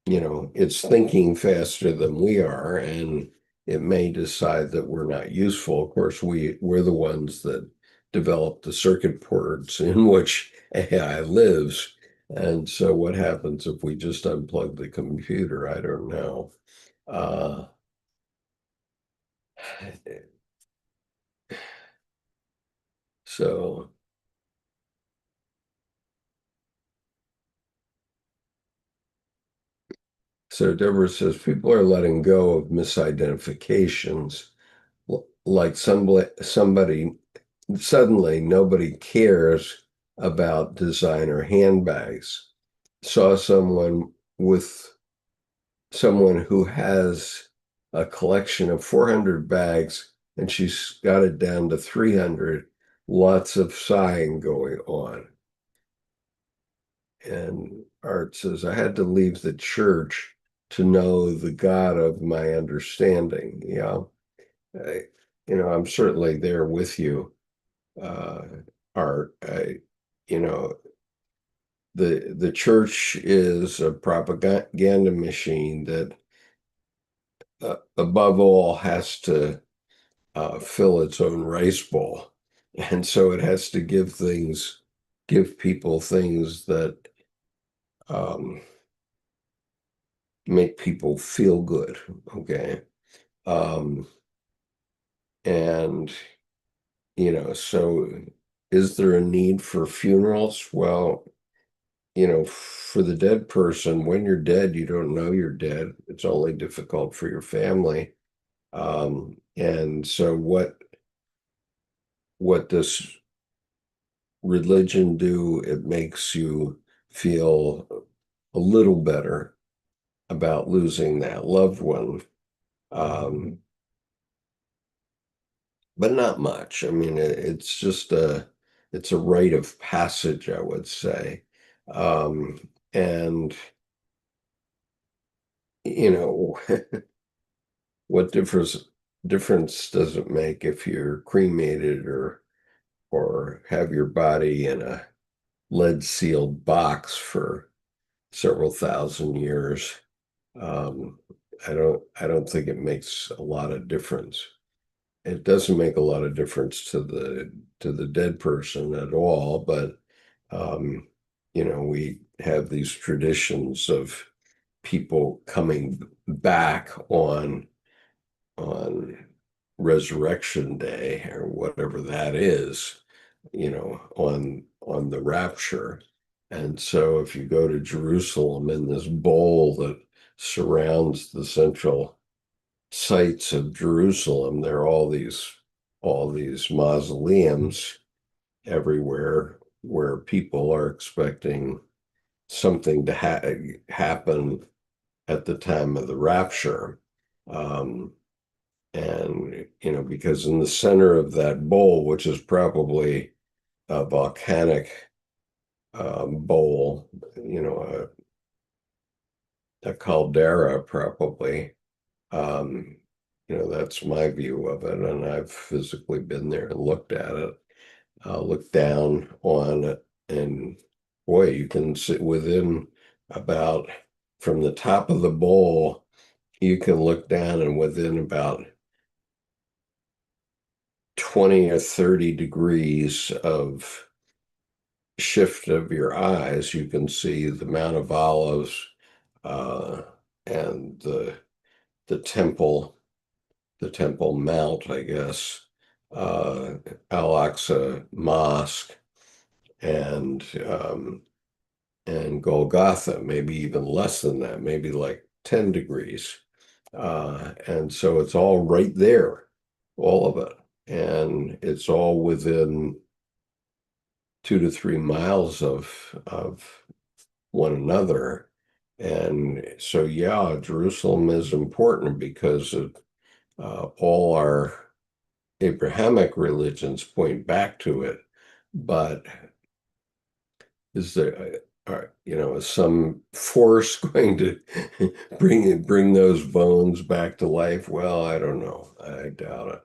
it's thinking faster than we are, and it may decide that we're not useful. Of course, we're the ones that develop the circuit boards in which AI lives. And so what happens if we just unplug the computer? I don't know. Uh, so so Deborah says people are letting go of misidentifications, like somebody suddenly nobody cares about designer handbags. Saw someone who has a collection of 400 bags and she's got it down to 300. Lots of sighing going on. And Art says, I had to leave the church to know the God of my understanding. Yeah. I, I'm certainly there with you, uh, Art. You know, the church is a propaganda machine that, above all, has to fill its own rice bowl, and so it has to give people things that um, make people feel good. Okay, um, and so is there a need for funerals? Well, for the dead person, when you're dead, you don't know you're dead. It's only difficult for your family. And so what does religion do? It makes you feel a little better about losing that loved one. Um, but not much. I mean, it's just it's a rite of passage, I would say. Um, and you know, what difference does it make if you're cremated or have your body in a lead sealed box for several thousand years? Um, I don't think it makes a lot of difference. It doesn't make a lot of difference to the dead person at all, but um, we have these traditions of people coming back on Resurrection Day or whatever that is, on the rapture. And so if you go to Jerusalem in this bowl that surrounds the central sites of Jerusalem, there are all these mausoleums everywhere where people are expecting something to happen at the time of the rapture. Um, and because in the center of that bowl, which is probably a volcanic bowl, a caldera probably. Um, that's my view of it, and I've physically been there and looked at it, looked down on it, and boy, you can sit within about from the top of the bowl, you can look down and within about 20 or 30 degrees of shift of your eyes, you can see the Mount of Olives uh, and the temple the Temple Mount, I guess, uh, Al-Aqsa Mosque, and and Golgotha, maybe even less than that, maybe like 10 degrees. And so it's all right there, all of it. And it's all within 2 to 3 miles of one another. And so, yeah, Jerusalem is important because of all our Abrahamic religions point back to it, but is there, is some force going to bring those bones back to life? Well, I don't know. I doubt it.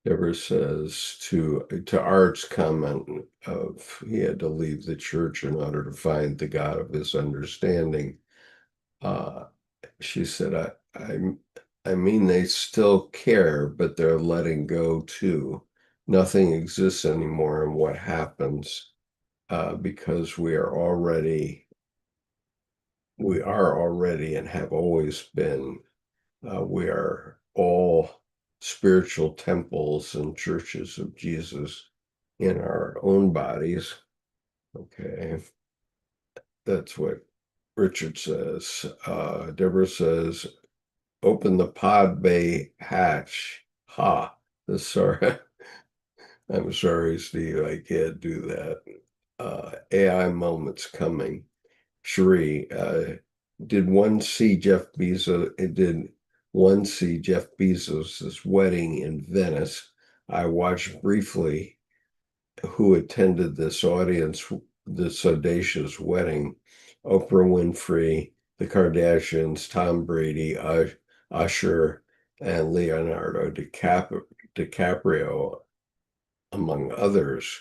Ever says to Art's comment of he had to leave the church in order to find the God of his understanding. Uh, she said, I mean, they still care, but they're letting go too. Nothing exists anymore in what happens because we are already and have always been. We are all spiritual temples and churches of Jesus in our own bodies. Okay, that's what Richard says. Deborah says, open the pod bay hatch. Ha. Sorry. I'm sorry, Steve. I can't do that. AI moments coming. Cherie, did one see Jeff Bezos? Did one see Jeff Bezos's wedding in Venice? I watched briefly who attended this audacious wedding. Oprah Winfrey, the Kardashians, Tom Brady, Usher, and Leonardo DiCaprio, among others.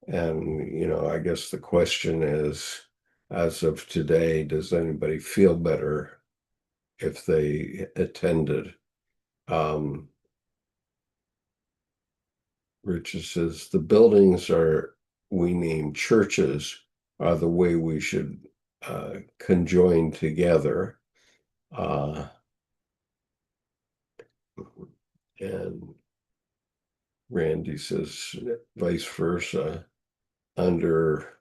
And, I guess the question is, as of today, does anybody feel better if they attended? Um, Richard says the buildings we name churches are the way we should conjoin together. Uh, and Randy says vice versa. Under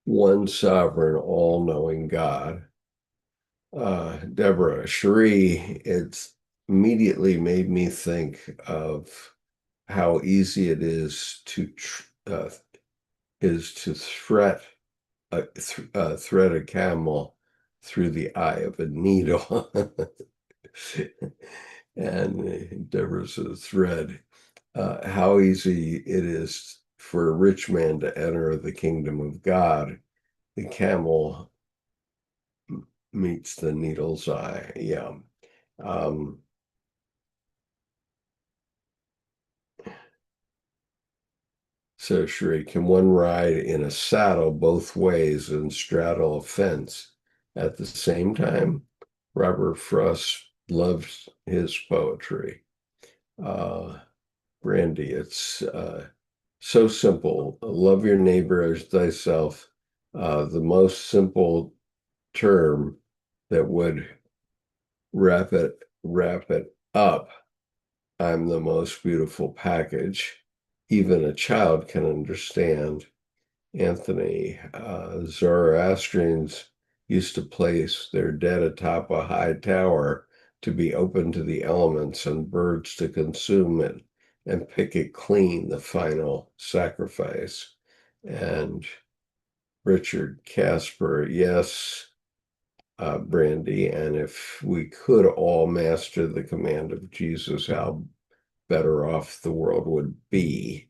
one sovereign, all-knowing God. Deborah, Cherie, it's immediately made me think of how easy it is to thread a camel through the eye of a needle. And Deborah's a thread. How easy it is for a rich man to enter the kingdom of God. The camel meets the needle's eye. Yeah. Um, so, Sheree, can one ride in a saddle both ways and straddle a fence at the same time? Robert Frost loves his poetry. Uh, Brandy, it's so simple. Love your neighbor as thyself. The most simple term that would wrap it up. I'm the most beautiful package. Even a child can understand. Anthony, Zoroastrians used to place their dead atop a high tower to be open to the elements and birds to consume it and pick it clean, the final sacrifice. And Richard Casper, yes, Brandy, and if we could all master the command of Jesus, how better off the world would be.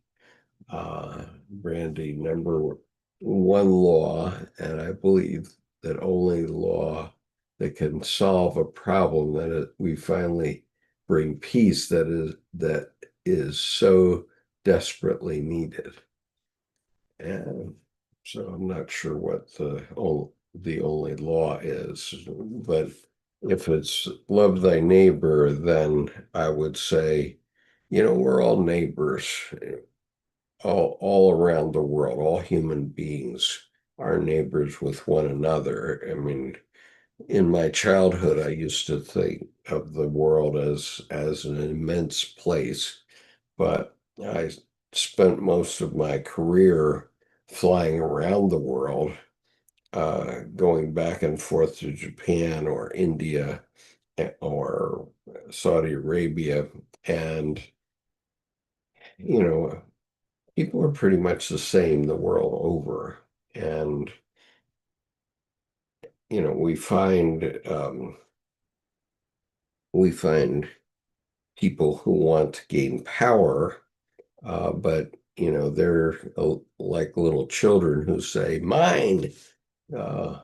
Brandy, number one law, and I believe that only law that can solve a problem we finally bring peace that is so desperately needed. And so I'm not sure what the only law is, but if it's love thy neighbor, then I would say, we're all neighbors all around the world. All human beings are neighbors with one another. I mean, in my childhood, I used to think of the world as an immense place, but I spent most of my career flying around the world, going back and forth to Japan or India or Saudi Arabia. And, you know, people are pretty much the same the world over. And, we find people who want to gain power, but they're like little children who say, mine. Uh,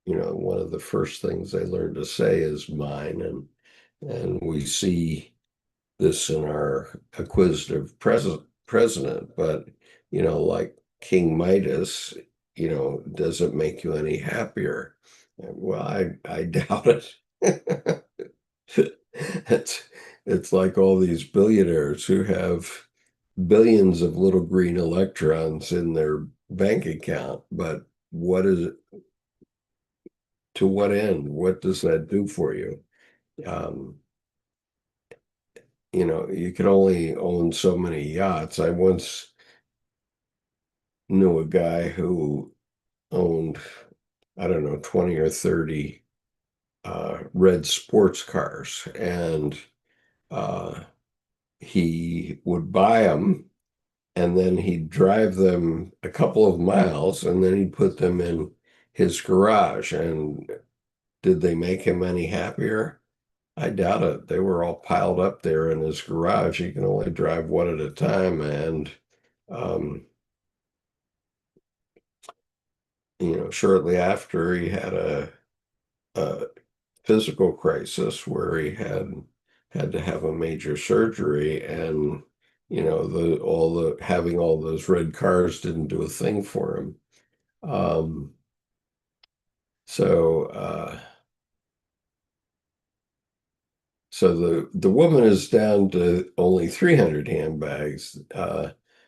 one of the first things they learn to say is mine. And we see this in our acquisitive president, but like King Midas, does it make you any happier? Well, I doubt it. it's it's like all these billionaires who have billions of little green electrons in their bank account, but what is it, to what end? What does that do for you? Um, you can only own so many yachts. I once knew a guy who owned, I don't know, 20 or 30 red sports cars, and uh, he would buy them and then he'd drive them a couple of miles and then he'd put them in his garage. And did they make him any happier? I doubt it. They were all piled up there in his garage. He can only drive one at a time. And, um, shortly after, he had a physical crisis where he had to have a major surgery. And, the having all those red cars didn't do a thing for him. Um, so, So the woman is down to only 300 handbags.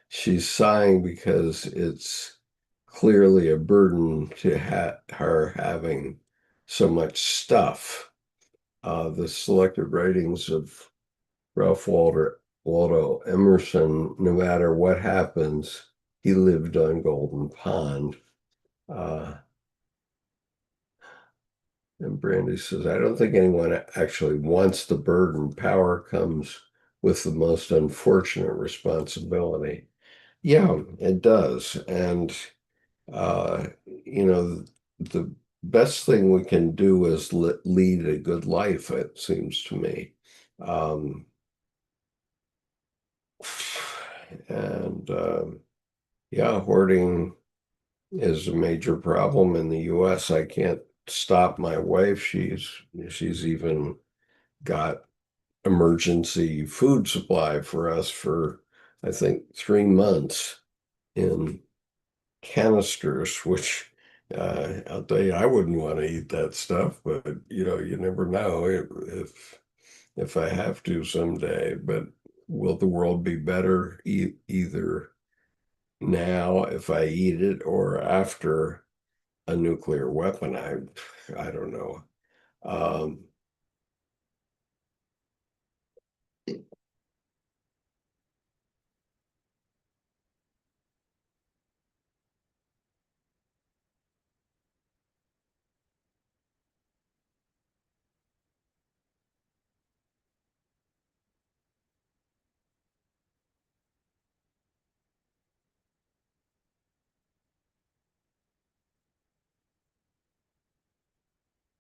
She's sighing because it's clearly a burden to her having so much stuff. The selected writings of Ralph Waldo Emerson, no matter what happens, he lived on Golden Pond. Uh, and Brandy says, I don't think anyone actually wants the burden. Power comes with the most unfortunate responsibility. Yeah, it does. And, you know, the best thing we can do is lead a good life, it seems to me. Um, and yeah, hoarding is a major problem in the U.S. I can't stop my wife. She's even got emergency food supply for us for I think 3 months in canisters, which I'll tell you, I wouldn't want to eat that stuff, but you never know if I have to someday. But will the world be better either now if I eat it or after a nuclear weapon? I don't know. Um,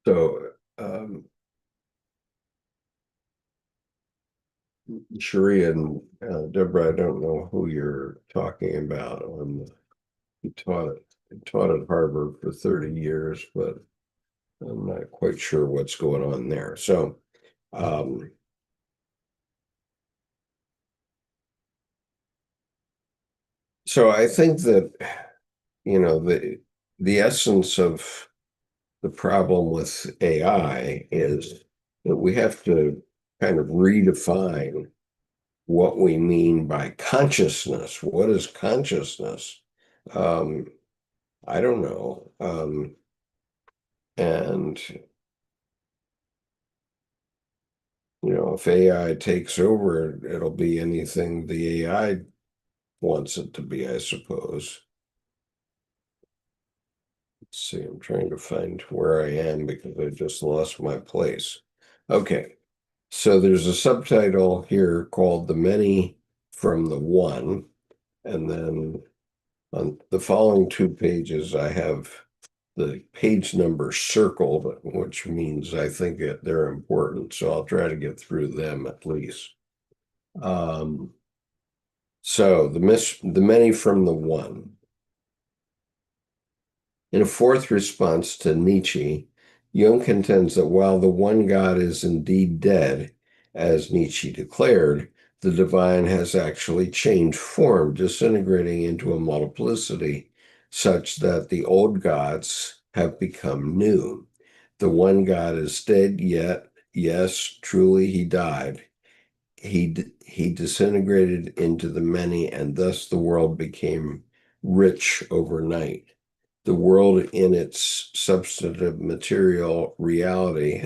so, Sheree and Deborah, I don't know who you're talking about. He taught at Harvard for 30 years, but I'm not quite sure what's going on there. Um, so I think that the essence of the problem with AI is that we have to kind of redefine what we mean by consciousness. What is consciousness? Um, I don't know. And if AI takes over, it'll be anything the AI wants it to be, I suppose. Let's see, I'm trying to find where I am because I just lost my place. Okay, so there's a subtitle here called The Many from the One, and then on the following 2 pages, I have the page number circled, which means I think they're important. So I'll try to get through them at least. Um, so the many from the one. In a fourth response to Nietzsche, Jung contends that while the one God is indeed dead, as Nietzsche declared, the divine has actually changed form, disintegrating into a multiplicity, such that the old gods have become new. The one God is dead, yet, yes, truly he died. He disintegrated into the many, and thus the world became rich overnight. The world in its substantive material reality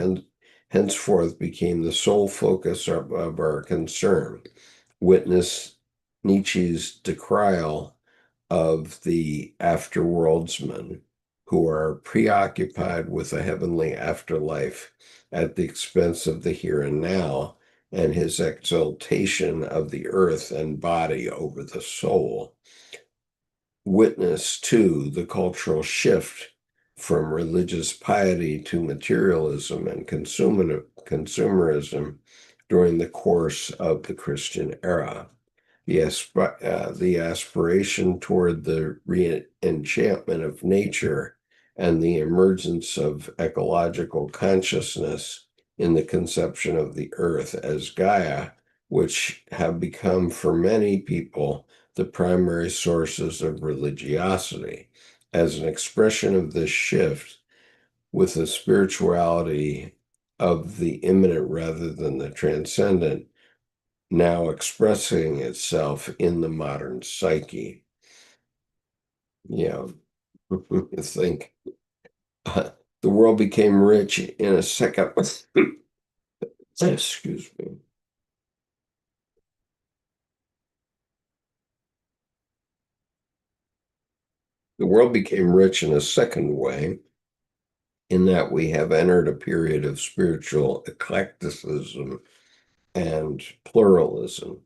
henceforth became the sole focus of our concern. Witness Nietzsche's decrial of the afterworldsmen who are preoccupied with a heavenly afterlife at the expense of the here and now, and his exaltation of the earth and body over the soul. Witness, too, the cultural shift from religious piety to materialism and consumerism during the course of the Christian era. The aspiration toward the re-enchantment of nature and the emergence of ecological consciousness in the conception of the earth as Gaia, which have become for many people the primary sources of religiosity. As an expression of this shift, with the spirituality of the immanent rather than the transcendent, now expressing itself in the modern psyche. Yeah, I think the world became rich in a second. Excuse me. The world became rich in a second way, in that we have entered a period of spiritual eclecticism and pluralism.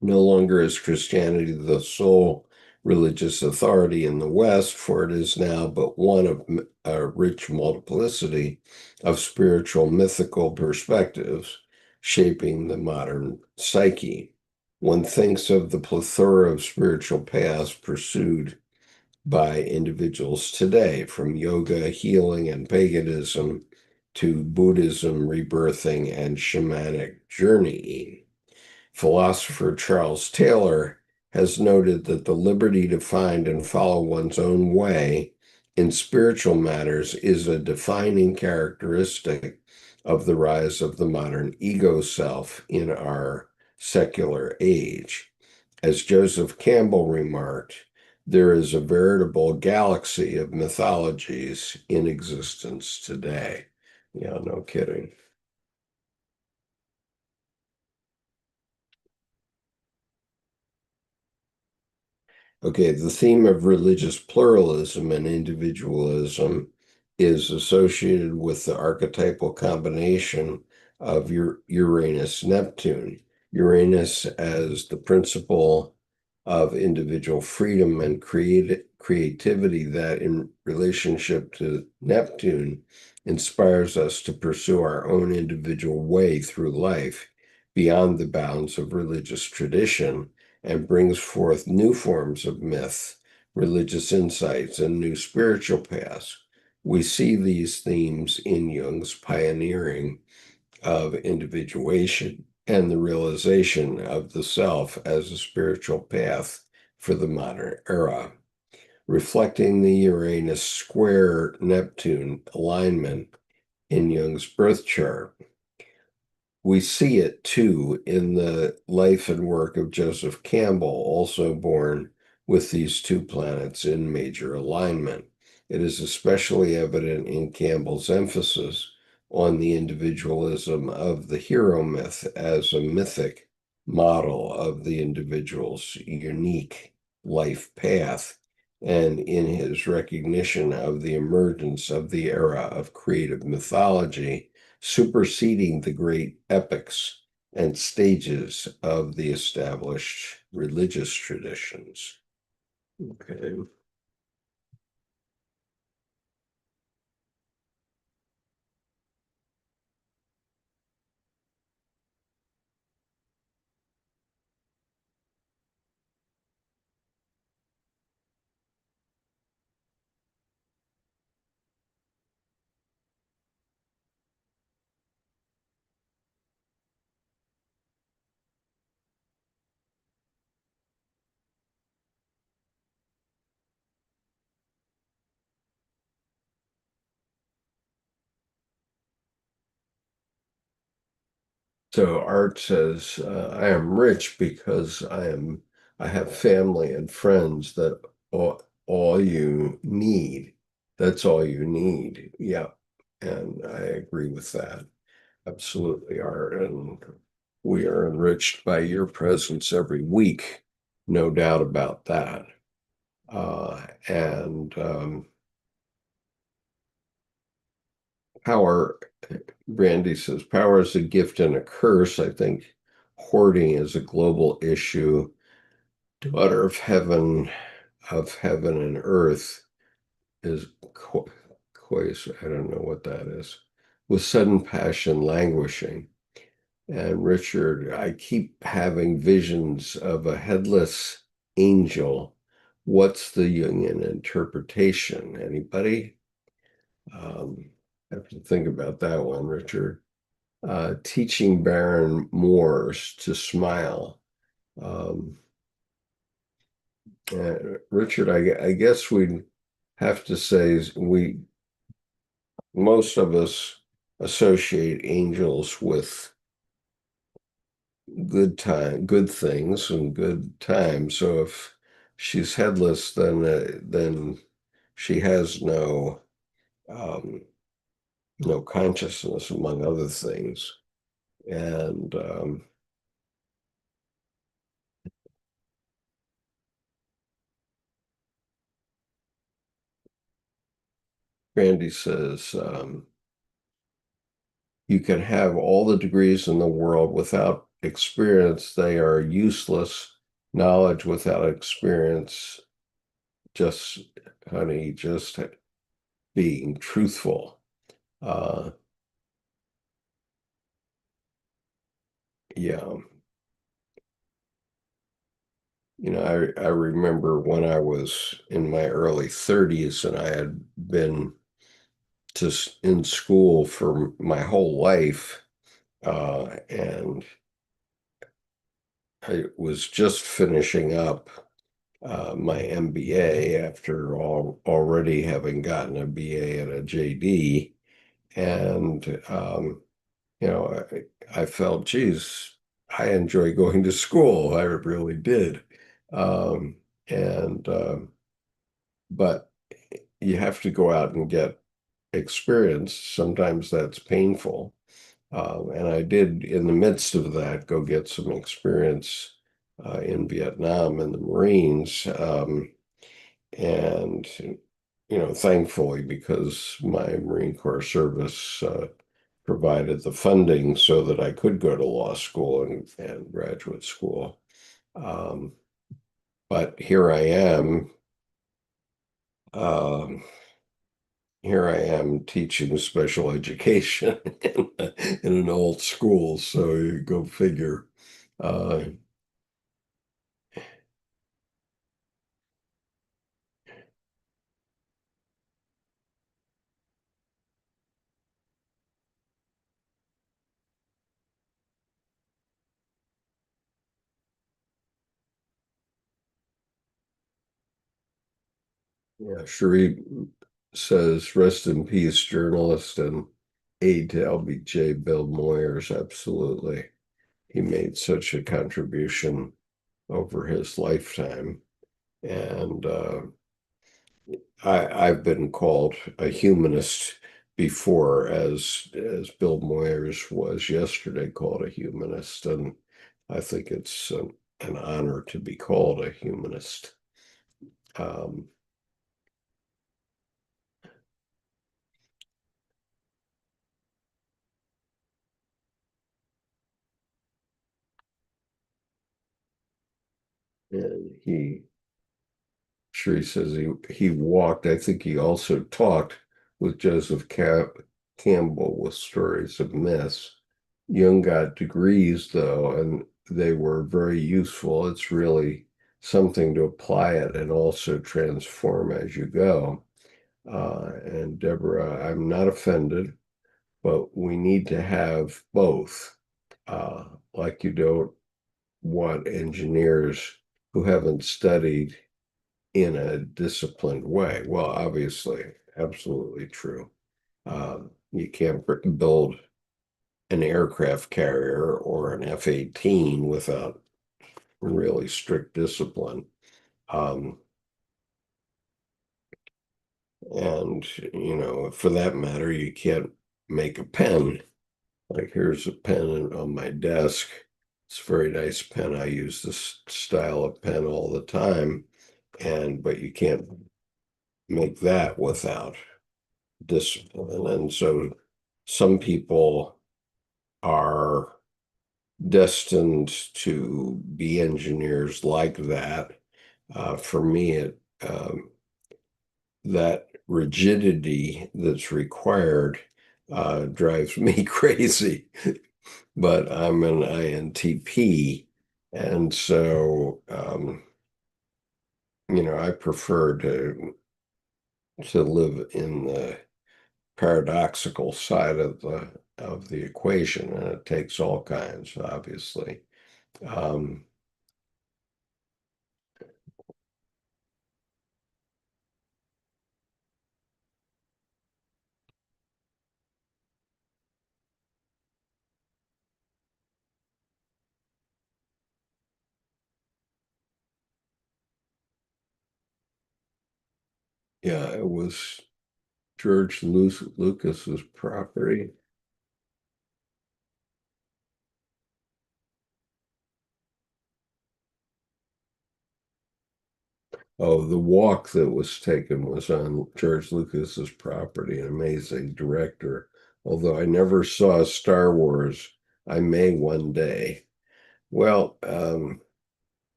No longer is Christianity the sole religious authority in the West, for it is now but one of a rich multiplicity of spiritual mythical perspectives shaping the modern psyche. One thinks of the plethora of spiritual paths pursued by individuals today, from yoga, healing, and paganism to Buddhism, rebirthing, and shamanic journeying. Philosopher Charles Taylor has noted that the liberty to find and follow one's own way in spiritual matters is a defining characteristic of the rise of the modern ego self in our secular age. As Joseph Campbell remarked, there is a veritable galaxy of mythologies in existence today. Yeah, no kidding. Okay, the theme of religious pluralism and individualism is associated with the archetypal combination of Uranus-Neptune. Uranus as the principle of individual freedom and creativity that, in relationship to Neptune, inspires us to pursue our own individual way through life beyond the bounds of religious tradition, and brings forth new forms of myth, religious insights, and new spiritual paths. We see these themes in Jung's pioneering of individuation and the realization of the self as a spiritual path for the modern era. Reflecting the Uranus square Neptune alignment in Jung's birth chart, we see it too in the life and work of Joseph Campbell, also born with these two planets in major alignment. It is especially evident in Campbell's emphasis on the individualism of the hero myth as a mythic model of the individual's unique life path, and in his recognition of the emergence of the era of creative mythology superseding the great epics and stages of the established religious traditions. Okay. So Art says, I am rich because I have family and friends that all you need. That's all you need. Yeah. And I agree with that. Absolutely, Art. And we are enriched by your presence every week. No doubt about that. And power, Brandy says, power is a gift and a curse. I think hoarding is a global issue. Daughter of heaven and earth is I don't know what that is. With sudden passion languishing. And Richard, I keep having visions of a headless angel. What's the Jungian interpretation? Anybody? I have to think about that one, Richard. Teaching Baron Moores to smile. Um, Richard, I guess we'd have to say most of us associate angels with good things and good times. So if she's headless, then she has um, no consciousness, among other things. And Randy says, you can have all the degrees in the world without experience. They are useless. Knowledge without experience, just, honey, just being truthful. Uh, yeah. I remember when I was in my early 30s and I had been in school for my whole life, and I was just finishing up my MBA after already having gotten a BA and a JD. And, I felt, geez, I enjoy going to school. I really did. Um, and, but you have to go out and get experience. Sometimes that's painful. And I did, in the midst of that, go get some experience in Vietnam in the Marines. And, thankfully, because my Marine Corps service provided the funding so that I could go to law school and graduate school. Um, but um, here I am teaching special education in an old school. So you go figure. Uh, yeah, Sheree says, rest in peace, journalist and aide to LBJ Bill Moyers. Absolutely. He made such a contribution over his lifetime. And I've been called a humanist before, as Bill Moyers was yesterday called a humanist, and I think it's an honor to be called a humanist. Um, and he says he walked. I think he also talked with Joseph Campbell with stories of myths. Jung got degrees though, and they were very useful. It's really something to apply it and also transform as you go. And Deborah, I'm not offended, but we need to have both. Like you don't want engineers who haven't studied in a disciplined way. Well, obviously, absolutely true. You can't build an aircraft carrier or an F-18 without really strict discipline. Um, and, for that matter, you can't make a pen. Like here's a pen on my desk. It's a very nice pen. I use this style of pen all the time. But you can't make that without discipline. And so some people are destined to be engineers like that. For me, that rigidity that's required drives me crazy. But I'm an INTP, and so I prefer to live in the paradoxical side of the equation, and it takes all kinds, obviously. Um, yeah, it was George Lucas's property. Oh, the walk that was taken was on George Lucas's property, an amazing director. Although I never saw Star Wars, I may one day. Well,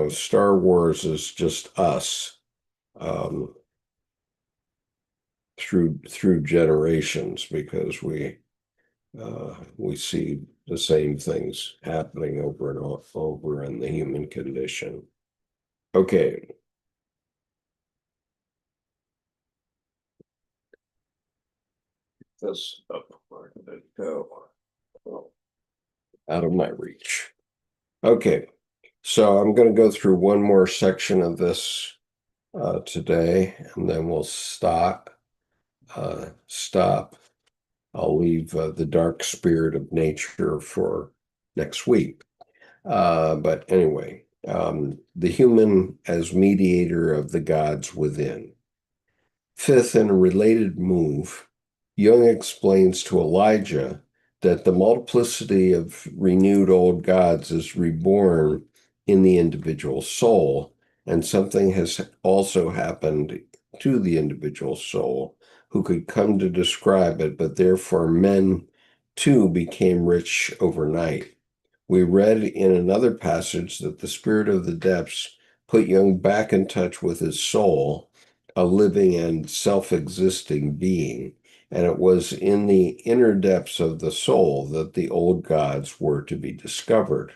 Star Wars is just us through generations because we see the same things happening over and over in the human condition. Okay, this up, where did it go? Oh, out of my reach. Okay, so I'm going to go through one more section of this today, and then we'll stop. Stop. I'll leave the dark spirit of nature for next week. But anyway, the human as mediator of the gods within. Fifth, in a related move, Jung explains to Elijah that the multiplicity of renewed old gods is reborn in the individual soul, and something has also happened to the individual soul who could come to describe it, but therefore men too became rich overnight. We read in another passage that the spirit of the depths put Jung back in touch with his soul, a living and self-existing being, and it was in the inner depths of the soul that the old gods were to be discovered.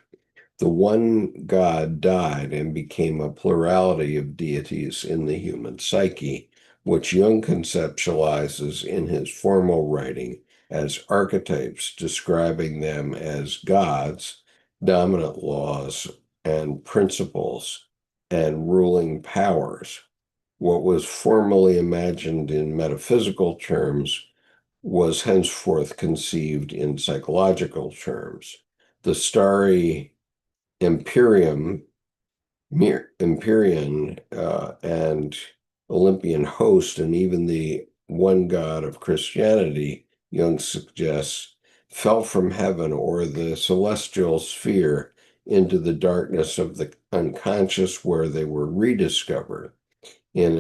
The one God died and became a plurality of deities in the human psyche, which Jung conceptualizes in his formal writing as archetypes, describing them as gods, dominant laws and principles, and ruling powers. What was formerly imagined in metaphysical terms was henceforth conceived in psychological terms. The starry Imperium, Empyrean, and Olympian host, and even the one God of Christianity, Jung suggests, fell from heaven or the celestial sphere into the darkness of the unconscious where they were rediscovered. In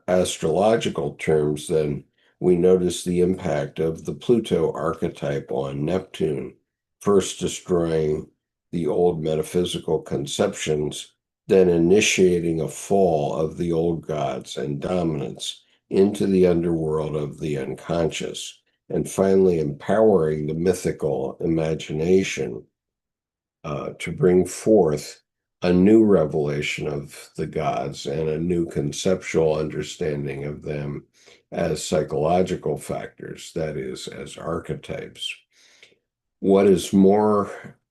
astrological terms, then, we notice the impact of the Pluto archetype on Neptune, first destroying the old metaphysical conceptions, then initiating a fall of the old gods and dominance into the underworld of the unconscious, and finally empowering the mythical imagination to bring forth a new revelation of the gods and a new conceptual understanding of them as psychological factors, that is, as archetypes. What is more,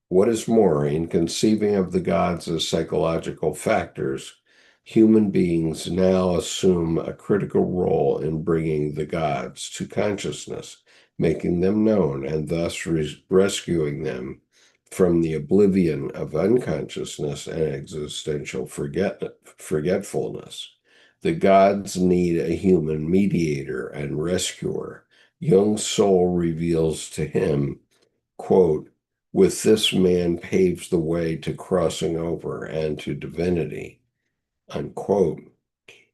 in conceiving of the gods as psychological factors, human beings now assume a critical role in bringing the gods to consciousness, making them known, and thus rescuing them from the oblivion of unconsciousness and existential forgetfulness. The gods need a human mediator and rescuer. Jung's soul reveals to him, quote, with this man paves the way to crossing over and to divinity, unquote.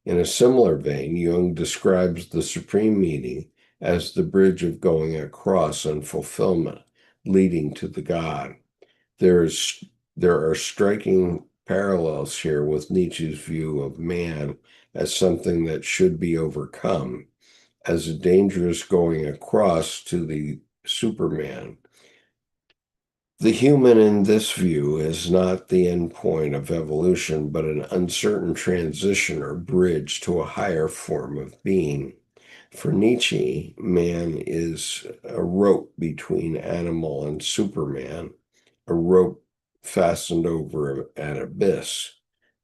In a similar vein, Jung describes the supreme meaning as the bridge of going across and fulfillment, leading to the God. There are striking parallels here with Nietzsche's view of man as something that should be overcome, as a dangerous going across to the Superman. The human in this view is not the end point of evolution, but an uncertain transition or bridge to a higher form of being. For Nietzsche, man is a rope between animal and Superman, a rope fastened over an abyss.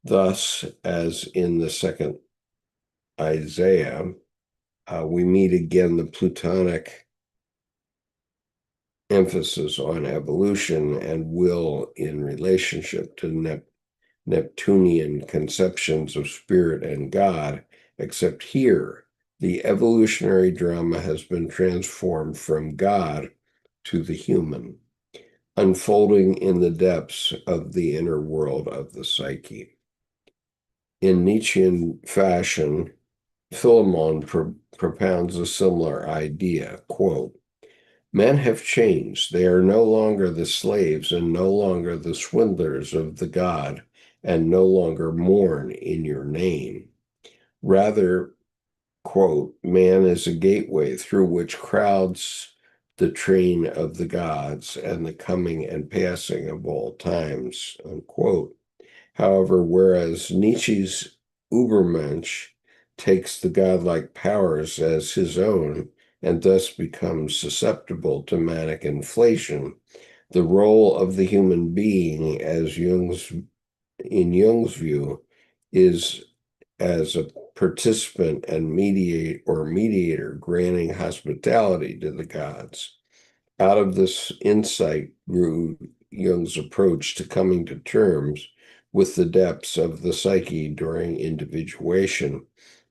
Thus, as in the second Isaiah, we meet again the Platonic emphasis on evolution and will in relationship to Neptunian conceptions of spirit and God, except here the evolutionary drama has been transformed from God to the human, unfolding in the depths of the inner world of the psyche. In Nietzschean fashion, Philemon propounds a similar idea. Quote, men have changed. They are no longer the slaves and no longer the swindlers of the god and no longer mourn in your name. Rather, quote, man is a gateway through which crowds the train of the gods and the coming and passing of all times, unquote. However, whereas Nietzsche's Übermensch takes the godlike powers as his own and thus becomes susceptible to manic inflation, the role of the human being as in Jung's view is as a participant and mediator granting hospitality to the gods. Out of this insight grew Jung's approach to coming to terms with the depths of the psyche during individuation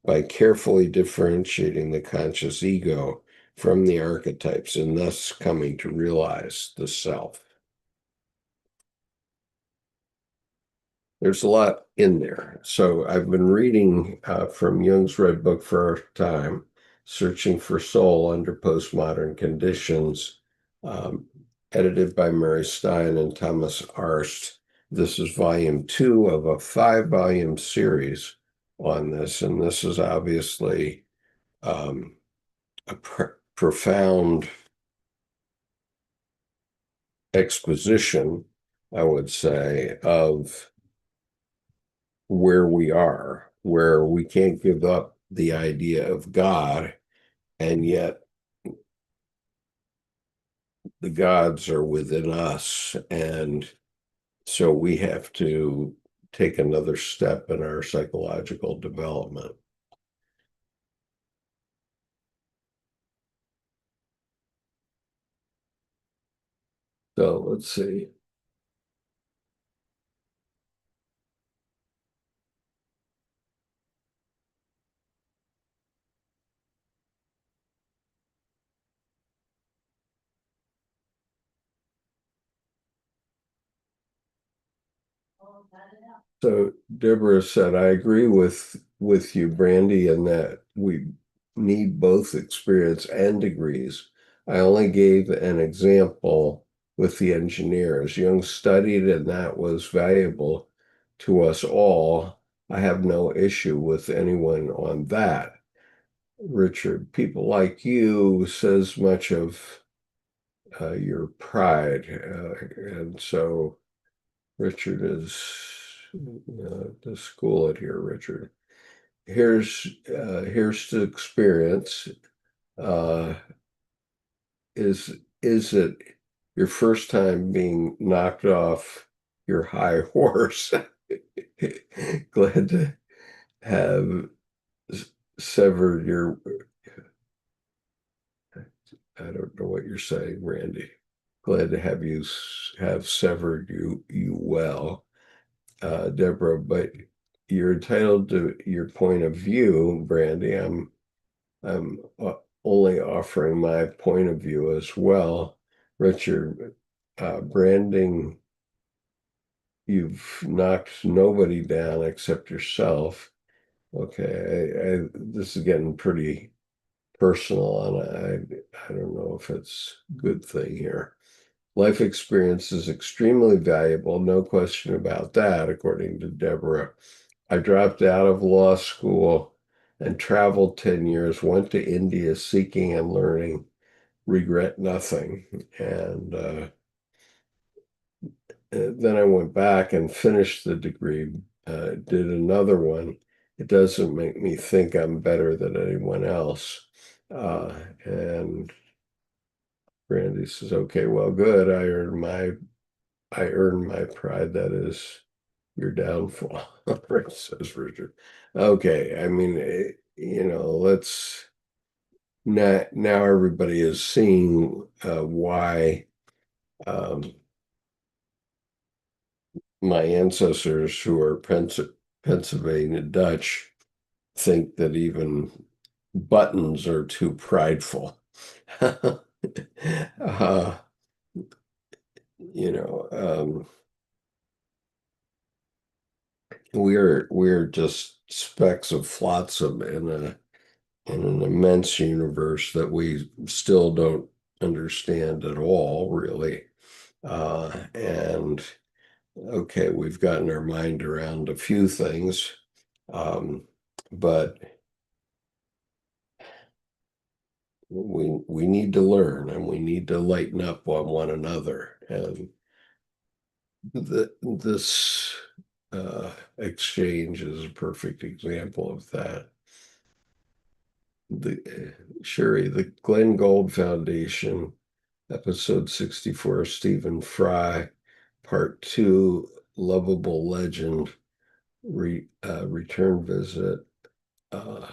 by carefully differentiating the conscious ego from the archetypes and thus coming to realize the self. There's a lot in there. So I've been reading from Jung's Red Book for a time, Searching for Soul Under Postmodern Conditions, um, edited by Mary Stein and Thomas Arst. This is volume 2 of a 5-volume series on this, and this is obviously a profound exposition, I would say, of where we are, where we can't give up the idea of God, and yet the gods are within us. And so we have to take another step in our psychological development. So let's see. So Deborah said, I agree with you, Brandy, in that we need both experience and degrees. I only gave an example with the engineers. Jung studied, and that was valuable to us all. I have no issue with anyone on that. Richard, people like you says much of your pride. And so Richard is to school it here, Richard. Here's the experience. Uh, is it your first time being knocked off your high horse? Glad to have severed your. I don't know what you're saying, Randy. Glad to have you have severed you well. Deborah, but you're entitled to your point of view, Brandy. I'm only offering my point of view as well. Richard, branding, you've knocked nobody down except yourself. Okay, this is getting pretty personal, and I don't know if it's a good thing here. Life experience is extremely valuable, no question about that, according to Deborah. I dropped out of law school and traveled 10 years, went to India seeking and learning, regret nothing. And then I went back and finished the degree, did another one. It doesn't make me think I'm better than anyone else. And Brandy says, okay, well, good. I earned my pride. That is your downfall, right, says Richard. Okay, I mean, let's now everybody is seeing why um, my ancestors who are Pennsylvania Dutch think that even buttons are too prideful. uh, you know, we're just specks of flotsam in an immense universe that we still don't understand at all, really. And okay, we've gotten our mind around a few things, um, but we need to learn and we need to lighten up on one another. And this exchange is a perfect example of that. The Sherry, the Glenn Gold Foundation, episode 64, Stephen Fry, part two, Lovable Legend, return visit, uh,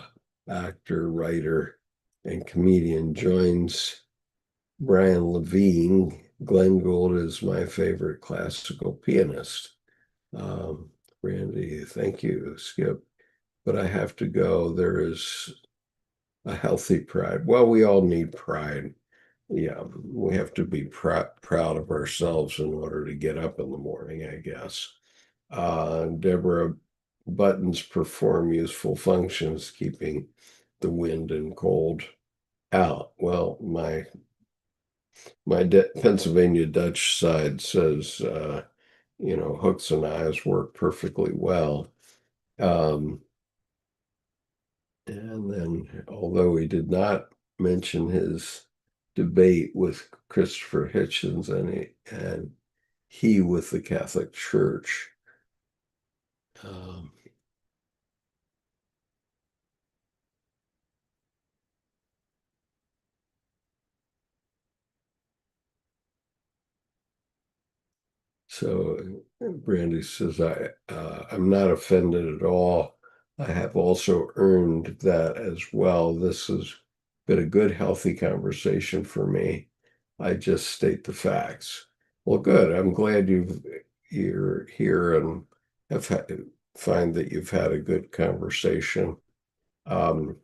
actor, writer, and comedian joins Brian Levine. Glenn Gould is my favorite classical pianist. Um, Randy, thank you, Skip. But I have to go. There is a healthy pride. Well, we all need pride. Yeah, we have to be proud of ourselves in order to get up in the morning, I guess. Deborah, buttons perform useful functions, keeping the wind and cold out. Well, my Pennsylvania Dutch side says, hooks and eyes work perfectly well. Um, and then, although he did not mention his debate with Christopher Hitchens and he with the Catholic Church. Um, so Brandy says, I'm not offended at all. I have also earned that as well. This has been a good, healthy conversation for me. I just state the facts. Well, good. I'm glad you're here and have find that you've had a good conversation. Um,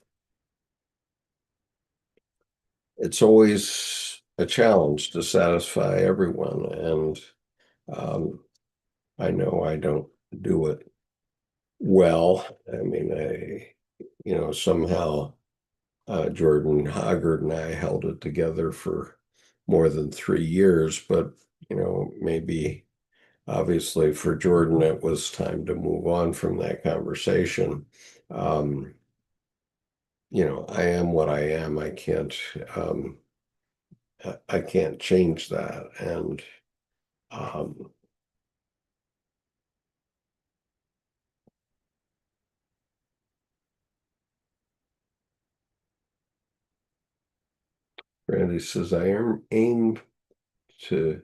it's always a challenge to satisfy everyone, and um, I know I don't do it well. I mean, somehow Jordan Hoggard and I held it together for more than 3 years, but maybe obviously for Jordan, it was time to move on from that conversation. Um, I am what I am. Um, I can't change that. And um, Randy says, aim to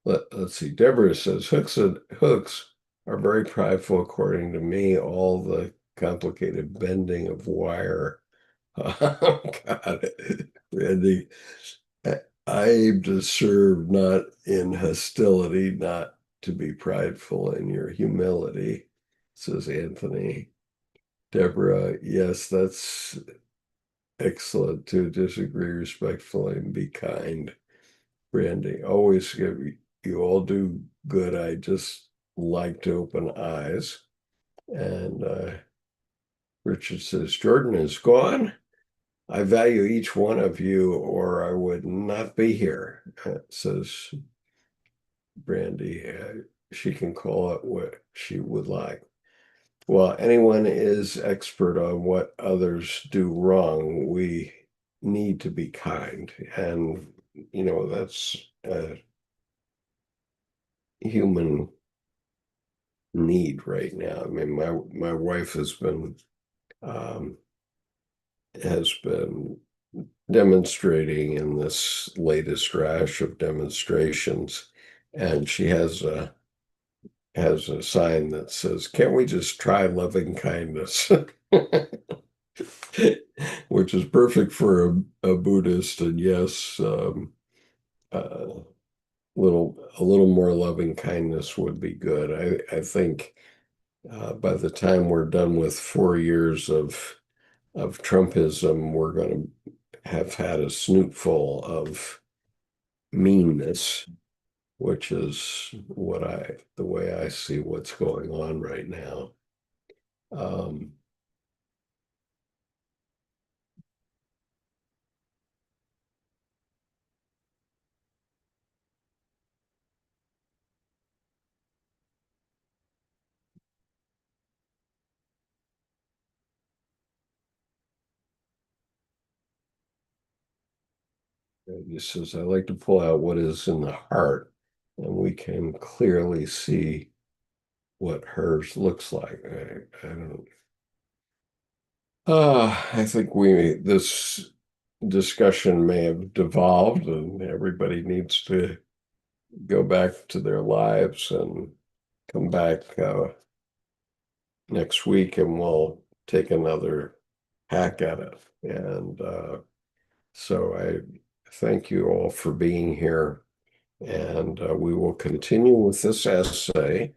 let's see. Deborah says hooks are very prideful, according to me. All the complicated bending of wire. Oh, God, Randy, I aim to serve not in hostility, not to be prideful in your humility, says Anthony. Deborah, yes, that's excellent to disagree respectfully and be kind. Brandy, always give you all do good. I just like to open eyes. And Richard says, Jordan is gone. I value each one of you, or I would not be here, says Brandy. She can call it what she would like. Well, anyone is expert on what others do wrong. We need to be kind. And, that's a human need right now. I mean, my wife um, has been demonstrating in this latest rash of demonstrations, and she has a sign that says, "Can't we just try loving kindness?" Which is perfect for a Buddhist, and yes, a little more loving kindness would be good. I think by the time we're done with 4 years of Trumpism, we're going to have had a snootful of meanness. which is the way I see what's going on right now. Um, he says, I like to pull out what is in the heart, and we can clearly see what hers looks like. I don't. I think this discussion may have devolved, and everybody needs to go back to their lives and come back next week, and we'll take another hack at it. And so I thank you all for being here. And we will continue with this essay,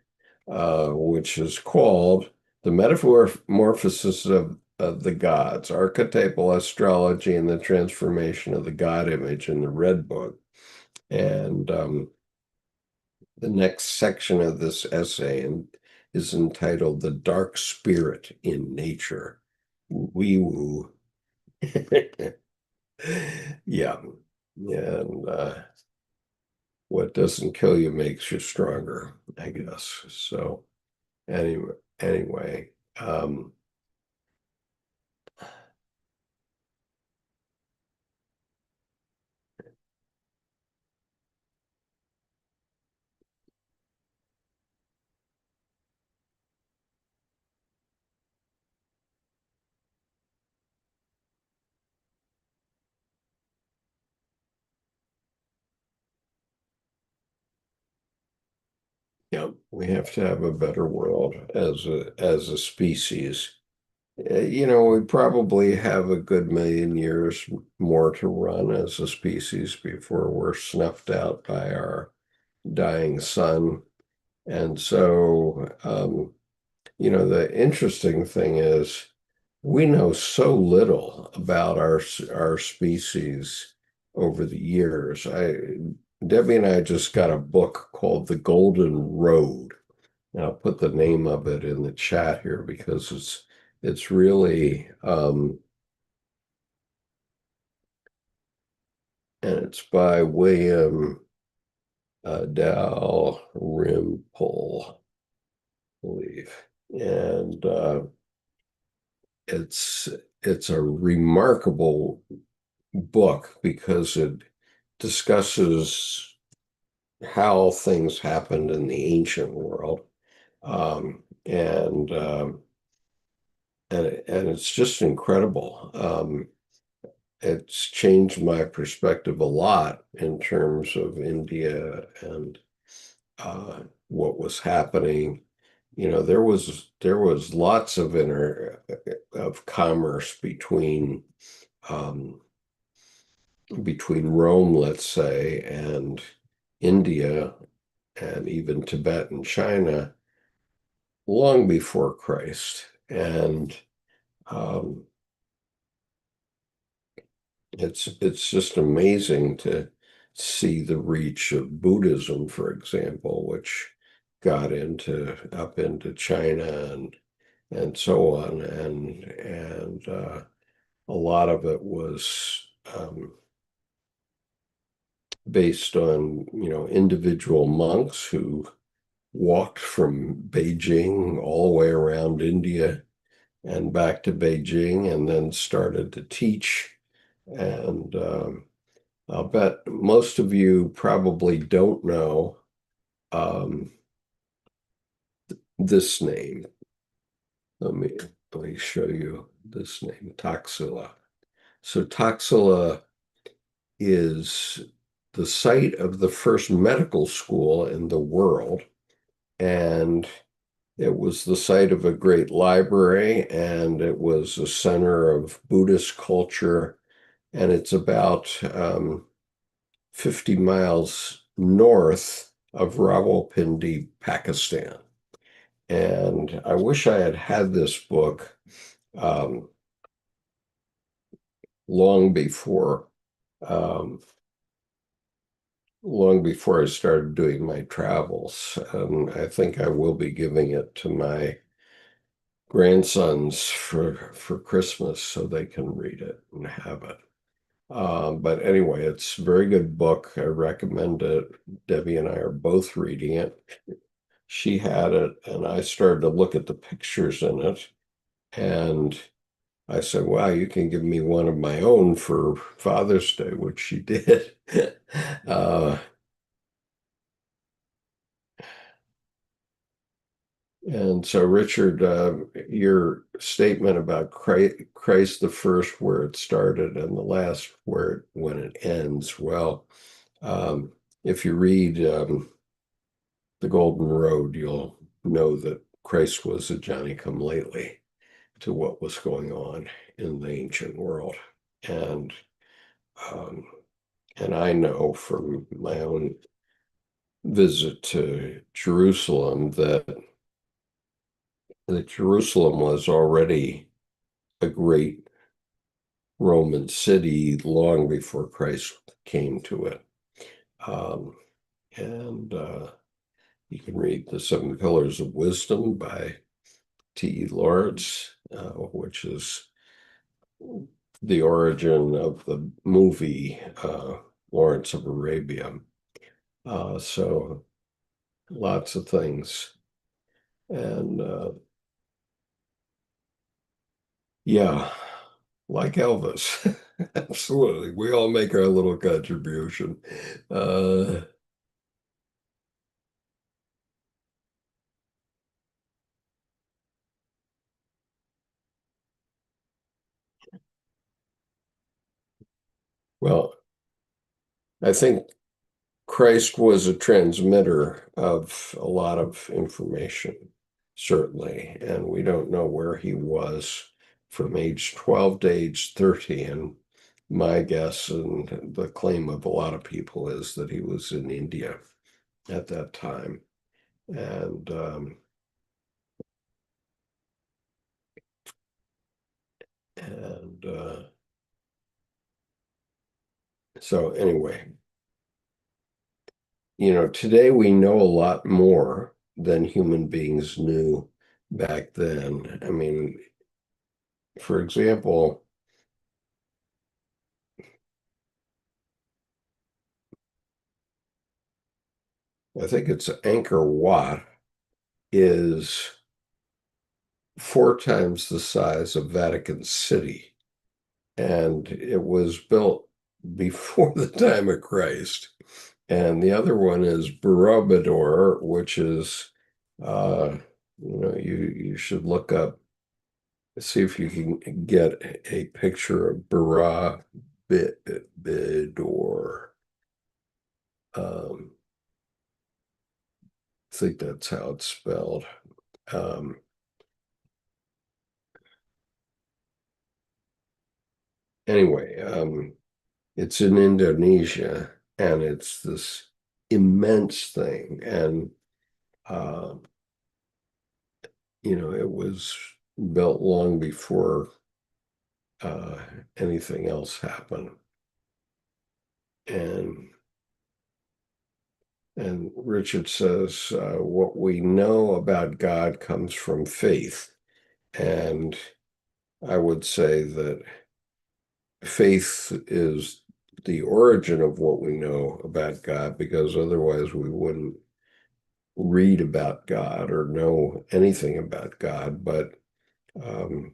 which is called The Metamorphosis of the Gods, Archetypal Astrology and the Transformation of the God Image in the Red Book. And the next section of this essay is entitled The Dark Spirit in Nature. Wee woo. Yeah. And what doesn't kill you makes you stronger, I guess. So anyway, yeah, we have to have a better world as a species. We probably have a good million years more to run as a species before we're snuffed out by our dying sun. And so, the interesting thing is we know so little about our species over the years. Debbie and I just got a book called The Golden Road. And I'll put the name of it in the chat here because it's really and it's by William Dalrymple, I believe. And it's it's a remarkable book because it discusses how things happened in the ancient world. And it's just incredible. It's changed my perspective a lot in terms of India and what was happening. There was lots of commerce um, between Rome, let's say, and India, and even Tibet and China long before Christ. And um, it's just amazing to see the reach of Buddhism, for example, which got up into China and so on, and a lot of it was based on individual monks who walked from Beijing all the way around India and back to Beijing, and then started to teach. And I'll bet most of you probably don't know um, this name. Let me show you this name, Taxila. So Taxila is the site of the first medical school in the world, and it was the site of a great library, and it was a center of Buddhist culture, and it's about 50 miles north of Rawalpindi, Pakistan. And I wish I had had this book um, long before um, long before I started doing my travels. And I think I will be giving it to my grandsons for Christmas so they can read it and have it. But anyway, it's a very good book. I recommend it. Debbie and I are both reading it. She had it, and I started to look at the pictures in it. And I said, wow, you can give me one of my own for Father's Day, which she did. uh, and so, Richard, your statement about Christ the first, where it started, and the last, when it ends. Well, um, if you read The Golden Road, you'll know that Christ was a Johnny come lately to what was going on in the ancient world. And um, and I know from my own visit to Jerusalem that Jerusalem was already a great Roman city long before Christ came to it. Um, and You can read The Seven Pillars of Wisdom by T.E. Lawrence, which is the origin of the movie Lawrence of Arabia. So lots of things. And yeah, like Elvis. Absolutely. We all make our little contribution. Uh, well, I think Christ was a transmitter of a lot of information, certainly. And we don't know where he was from age 12 to age 30. And my guess and the claim of a lot of people is that he was in India at that time. And and so anyway, today we know a lot more than human beings knew back then. I mean, for example, I think it's Angkor Wat is 4 times the size of Vatican City, and it was built before the time of Christ. And the other one is Borobudur, which is, uh, you should look up, see if you can get a picture of Borobudur. Um, I think that's how it's spelled. Um, anyway, it's in Indonesia, and it's this immense thing. And, uh, it was built long before uh, anything else happened. And and Richard says, what we know about God comes from faith. And I would say that faith is the origin of what we know about God, because otherwise we wouldn't read about God or know anything about God. Um,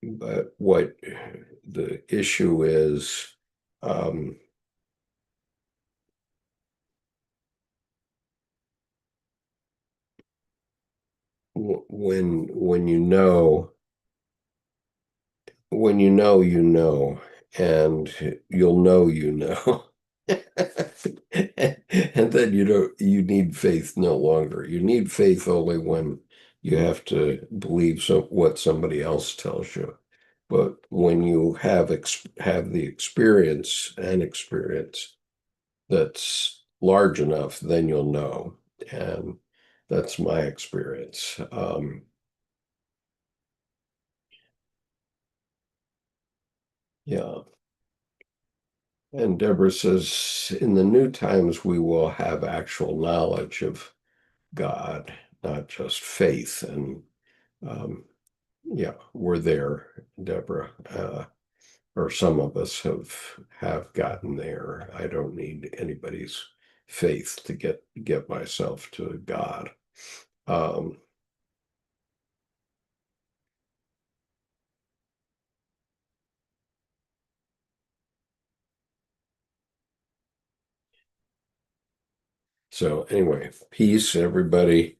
but what the issue is, um, when you know, and you'll know you know. And then you need faith no longer. You need faith only when you have to believe what somebody else tells you. But when you have the experience that's large enough, then you'll know. And that's my experience. Yeah. And Deborah says, in the new times, we will have actual knowledge of God, not just faith. And yeah, we're there, Deborah. Or some of us have gotten there. I don't need anybody's faith to get myself to God. Um, so anyway, peace, everybody.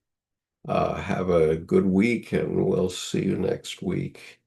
Have a good week, and we'll see you next week.